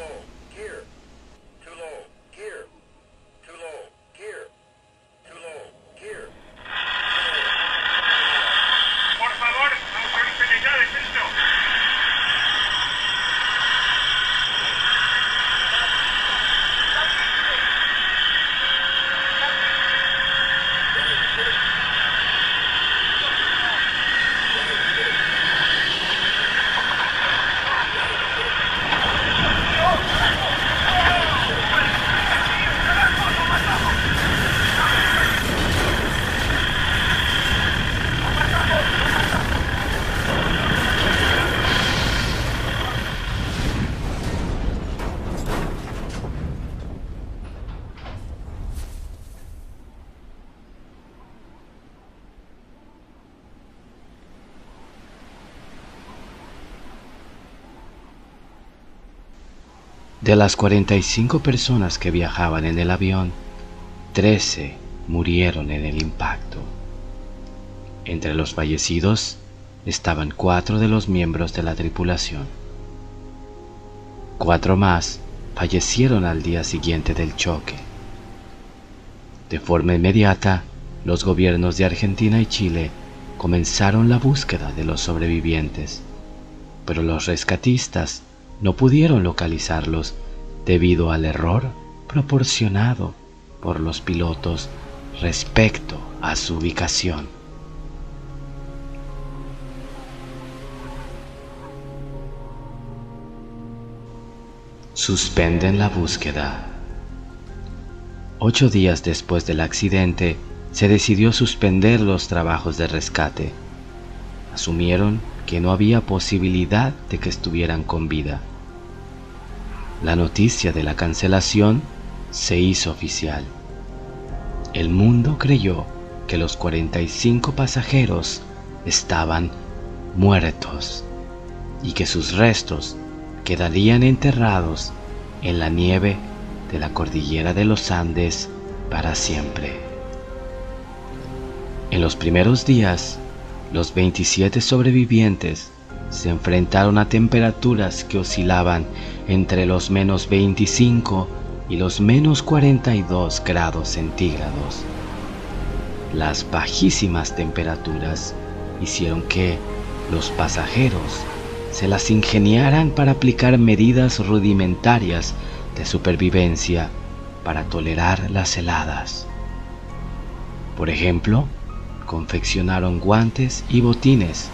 De las 45 personas que viajaban en el avión, 13 murieron en el impacto. Entre los fallecidos estaban 4 de los miembros de la tripulación. 4 más fallecieron al día siguiente del choque. De forma inmediata, los gobiernos de Argentina y Chile comenzaron la búsqueda de los sobrevivientes, pero los rescatistas no pudieron localizarlos debido al error proporcionado por los pilotos respecto a su ubicación. Suspenden la búsqueda. 8 días después del accidente, se decidió suspender los trabajos de rescate. Asumieron que no había posibilidad de que estuvieran con vida. La noticia de la cancelación se hizo oficial. El mundo creyó que los 45 pasajeros estaban muertos y que sus restos quedarían enterrados en la nieve de la cordillera de los Andes para siempre. En los primeros días, los 27 sobrevivientes se enfrentaron a temperaturas que oscilaban entre los menos 25 y los menos 42 grados centígrados. Las bajísimas temperaturas hicieron que los pasajeros se las ingeniaran para aplicar medidas rudimentarias de supervivencia para tolerar las heladas. Por ejemplo, confeccionaron guantes y botines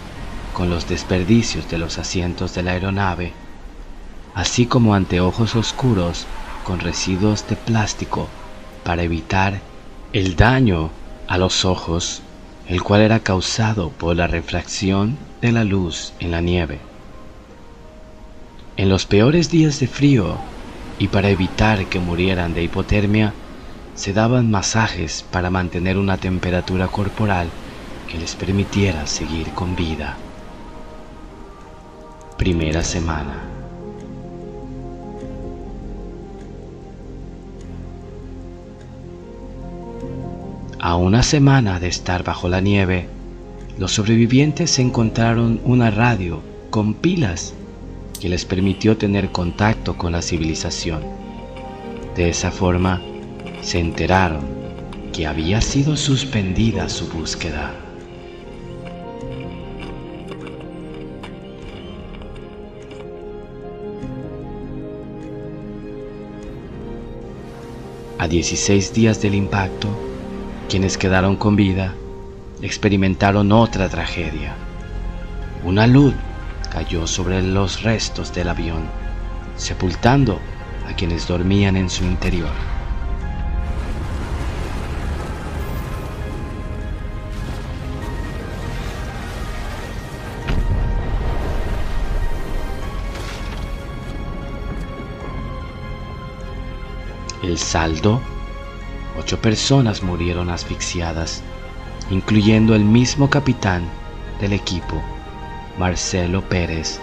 con los desperdicios de los asientos de la aeronave, así como anteojos oscuros con residuos de plástico para evitar el daño a los ojos, el cual era causado por la refracción de la luz en la nieve. En los peores días de frío, y para evitar que murieran de hipotermia, se daban masajes para mantener una temperatura corporal que les permitiera seguir con vida. Primera semana. A una semana de estar bajo la nieve, los sobrevivientes encontraron una radio con pilas que les permitió tener contacto con la civilización. De esa forma, se enteraron que había sido suspendida su búsqueda. A 16 días del impacto, quienes quedaron con vida experimentaron otra tragedia. Una luz cayó sobre los restos del avión, sepultando a quienes dormían en su interior. El saldo: 8 personas murieron asfixiadas, incluyendo el mismo capitán del equipo, Marcelo Pérez,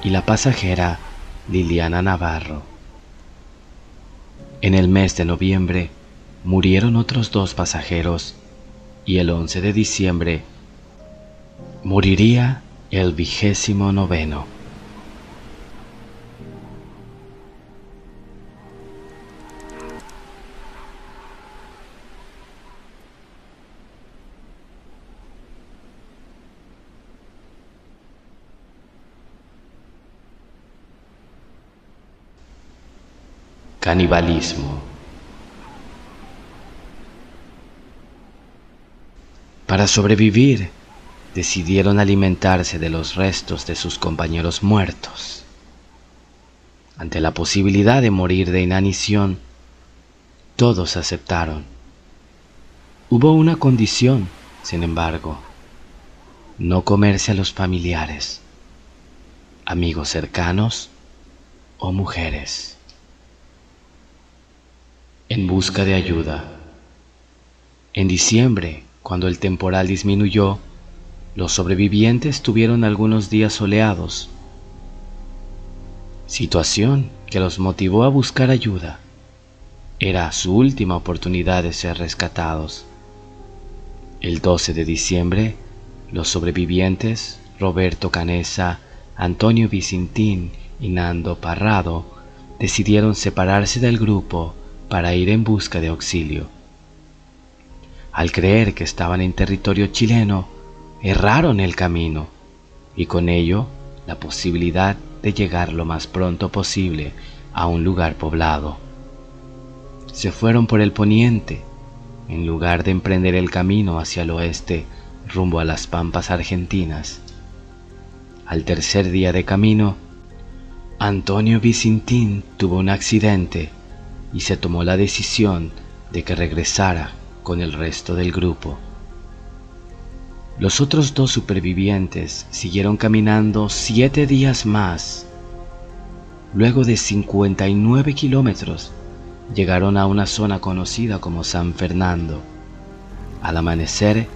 y la pasajera Liliana Navarro. En el mes de noviembre murieron otros 2 pasajeros y el 11 de diciembre moriría el 29º. Canibalismo. Para sobrevivir, decidieron alimentarse de los restos de sus compañeros muertos. Ante la posibilidad de morir de inanición, todos aceptaron. Hubo una condición, sin embargo: no comerse a los familiares, amigos cercanos o mujeres. En busca de ayuda. En diciembre, cuando el temporal disminuyó, los sobrevivientes tuvieron algunos días soleados, situación que los motivó a buscar ayuda. Era su última oportunidad de ser rescatados. El 12 de diciembre, los sobrevivientes, Roberto Canessa, Antonio Vicentín y Nando Parrado, decidieron separarse del grupo para ir en busca de auxilio. Al creer que estaban en territorio chileno, erraron el camino y con ello la posibilidad de llegar lo más pronto posible a un lugar poblado. Se fueron por el poniente, en lugar de emprender el camino hacia el oeste rumbo a las pampas argentinas. Al tercer día de camino, Antonio Vicentín tuvo un accidente y se tomó la decisión de que regresara con el resto del grupo. Los otros 2 supervivientes siguieron caminando 7 días más. Luego de 59 kilómetros, llegaron a una zona conocida como San Fernando. Al amanecer,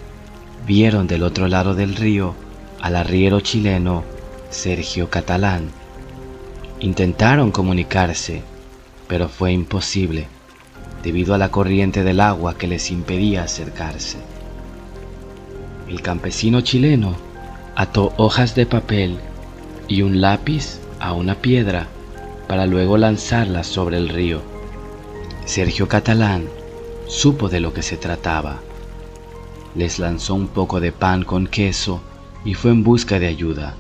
vieron del otro lado del río al arriero chileno Sergio Catalán. Intentaron comunicarse, pero fue imposible debido a la corriente del agua que les impedía acercarse. El campesino chileno ató hojas de papel y un lápiz a una piedra para luego lanzarlas sobre el río. Sergio Catalán supo de lo que se trataba. les lanzó un poco de pan con queso y fue en busca de ayuda.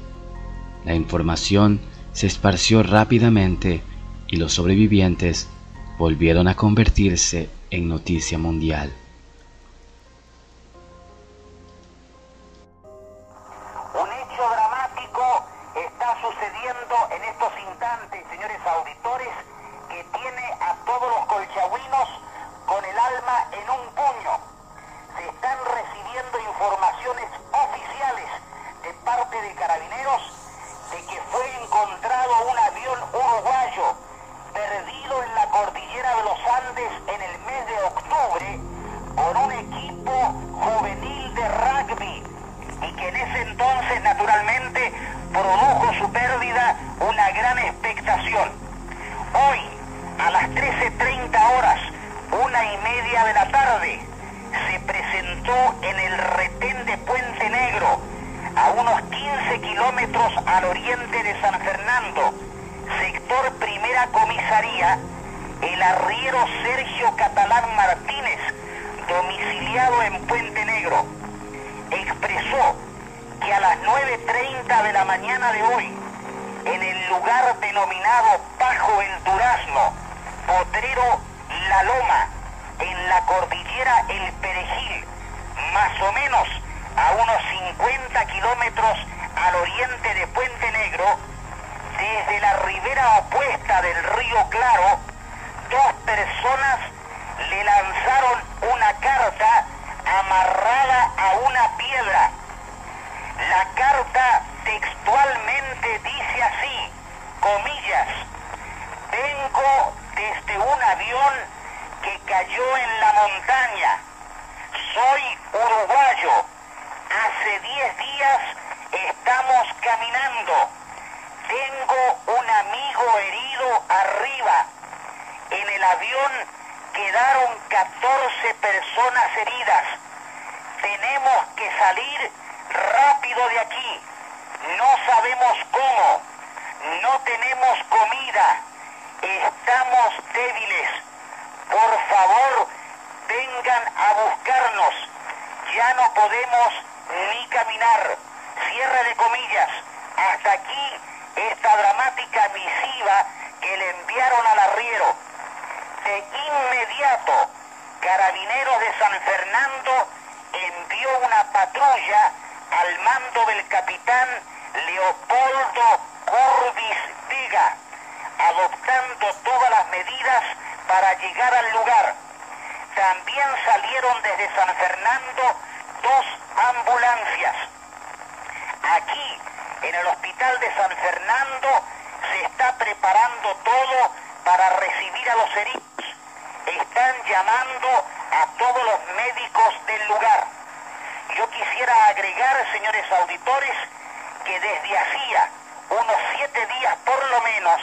La información se esparció rápidamente y los sobrevivientes volvieron a convertirse en noticia mundial. Un hecho dramático está sucediendo en estos instantes, señores auditores, que tiene a todos los colchagüinos con el alma en un puño. Se están recibiendo informaciones oficiales de parte de Carabineros de que fue encontrado un avión uruguayo perdido en la cordillera de los Andes en el mes de octubre por un equipo juvenil de rugby y que en ese entonces naturalmente produjo su pérdida una gran expectación. Hoy, a las 13:30 horas, 1:30 de la tarde, se presentó en el retén de Puente Negro, a unos 15 kilómetros al oriente de San Fernando, sector Primera Comisaría, el arriero Sergio Catalán Martínez, domiciliado en Puente Negro. Expresó que a las 9:30 de la mañana de hoy, en el lugar denominado Pajo el Durazno, Potrero La Loma, en la cordillera El Perejil, más o menos a unos 50 kilómetros al oriente de Puente Negro, desde la ribera opuesta del río Claro, dos personas le lanzaron una carta amarrada a una piedra. La carta textualmente dice así, comillas, vengo desde un avión que cayó en la montaña, soy uruguayo, hace 10 días estamos caminando, tengo un amigo herido arriba, en el avión quedaron 14 personas heridas, tenemos que salir rápido de aquí, no sabemos cómo, no tenemos comida, estamos débiles, por favor vengan a buscarnos, ya no podemos ni caminar, cierre de comillas, hasta aquí esta dramática misiva que le enviaron al arriero. De inmediato, Carabineros de San Fernando envió una patrulla al mando del capitán Leopoldo Curbis Vega, adoptando todas las medidas para llegar al lugar. También salieron desde San Fernando 2 ambulancias. Aquí, en el hospital de San Fernando, se está preparando todo para recibir a los heridos. Están llamando a todos los médicos del lugar. Yo quisiera agregar, señores auditores, que desde hacía unos 7 días por lo menos,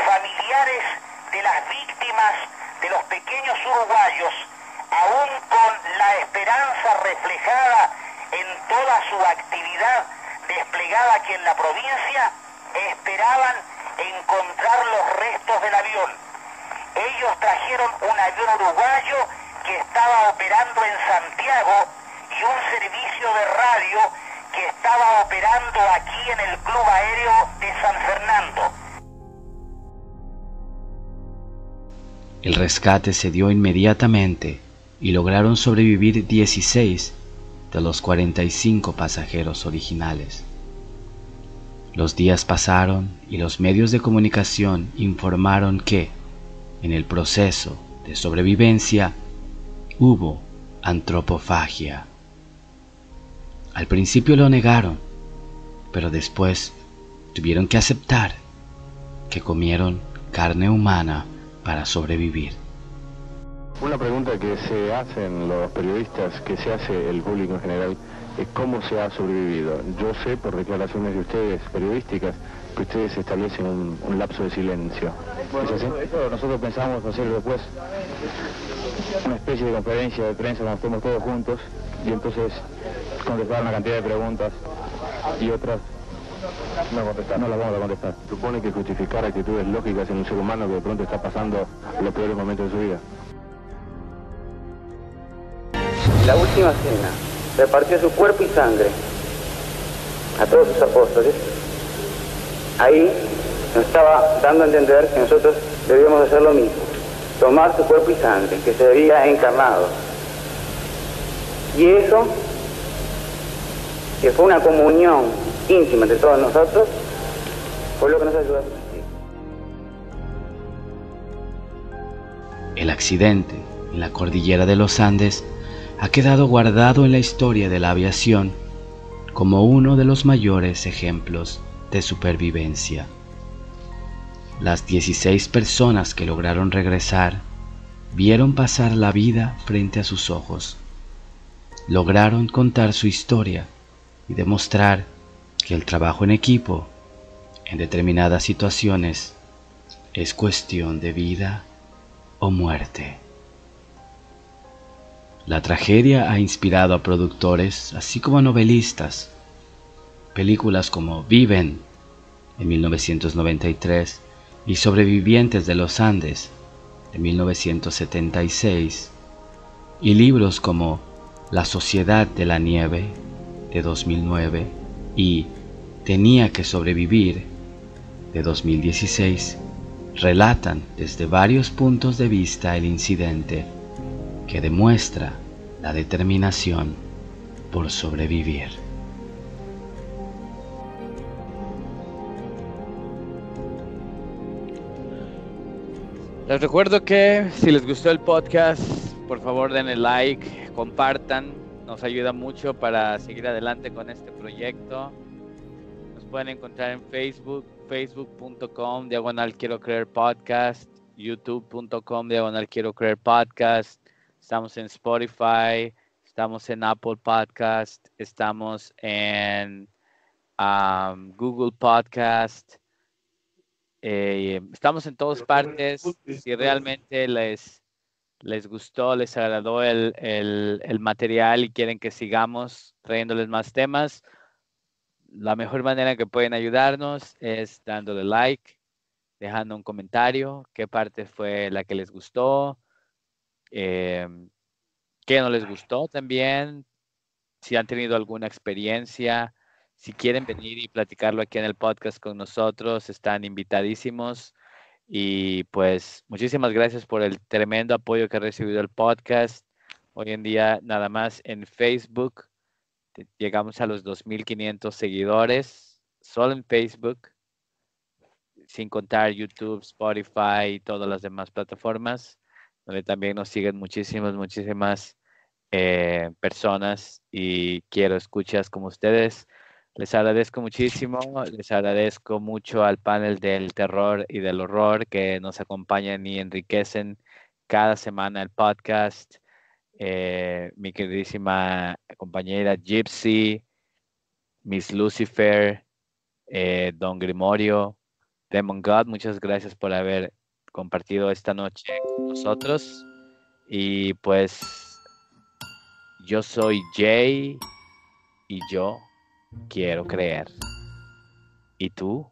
familiares de las víctimas de los pequeños uruguayos, aún con la esperanza reflejada en toda su actividad desplegada aquí en la provincia, esperaban encontrar los restos del avión. Ellos trajeron un avión uruguayo que estaba operando en Santiago y un servicio de radio que estaba operando aquí en el Club Aéreo de San Fernando. El rescate se dio inmediatamente y lograron sobrevivir 16 de los 45 pasajeros originales. Los días pasaron y los medios de comunicación informaron que, en el proceso de sobrevivencia, hubo antropofagia. Al principio lo negaron, pero después tuvieron que aceptar que comieron carne humana para sobrevivir. Una pregunta que se hacen los periodistas, que se hace el público en general, es cómo se ha sobrevivido. Yo sé por declaraciones de ustedes periodísticas que ustedes establecen un lapso de silencio. Bueno, ¿Es así? eso nosotros pensamos hacerlo después, una especie de conferencia de prensa cuando estemos todos juntos y entonces contestar una cantidad de preguntas y otras no las vamos a contestar. Supone que justificar actitudes lógicas en un ser humano que de pronto está pasando los peores momentos de su vida. la última cena, repartió su cuerpo y sangre a todos sus apóstoles, ahí nos estaba dando a entender que nosotros debíamos hacer lo mismo, tomar su cuerpo y sangre, que se había encarnado. Y eso, que fue una comunión íntima entre todos nosotros, fue lo que nos ayudó a subsistir. El accidente en la cordillera de los Andes ha quedado guardado en la historia de la aviación como uno de los mayores ejemplos de supervivencia. Las 16 personas que lograron regresar vieron pasar la vida frente a sus ojos. Lograron contar su historia y demostrar que el trabajo en equipo, en determinadas situaciones, es cuestión de vida o muerte. La tragedia ha inspirado a productores, así como a novelistas. Películas como Viven, en 1993, y Sobrevivientes de los Andes, de 1976, y libros como La Sociedad de la Nieve, de 2009, y Tenía que sobrevivir, de 2016, relatan desde varios puntos de vista el incidente, que demuestra la determinación por sobrevivir. Les recuerdo que si les gustó el podcast, por favor denle like, compartan, nos ayuda mucho para seguir adelante con este proyecto. Nos pueden encontrar en Facebook, facebook.com/Quiero Creer Podcast, youtube.com/Quiero Creer Podcast. Estamos en Spotify, estamos en Apple Podcast, estamos en Google Podcast. Estamos en todas partes. Si realmente les gustó, les agradó el material y quieren que sigamos trayéndoles más temas, la mejor manera que pueden ayudarnos es dándole like, dejando un comentario, qué parte fue la que les gustó, qué no les gustó también, si han tenido alguna experiencia. Si quieren venir y platicarlo aquí en el podcast con nosotros, están invitadísimos. Y pues muchísimas gracias por el tremendo apoyo que ha recibido el podcast. Hoy en día nada más en Facebook llegamos a los 2,500 seguidores, solo en Facebook, sin contar YouTube, Spotify y todas las demás plataformas, donde también nos siguen muchísimas personas y quiero escuchas como ustedes. Les agradezco muchísimo, les agradezco mucho al panel del terror y del horror que nos acompañan y enriquecen cada semana el podcast. Mi queridísima compañera Gypsy, Miss Lucifer, Don Grimorio, Demon God, muchas gracias por haber compartido esta noche con nosotros. Y pues yo soy Jay y yo quiero creer. ¿Y tú?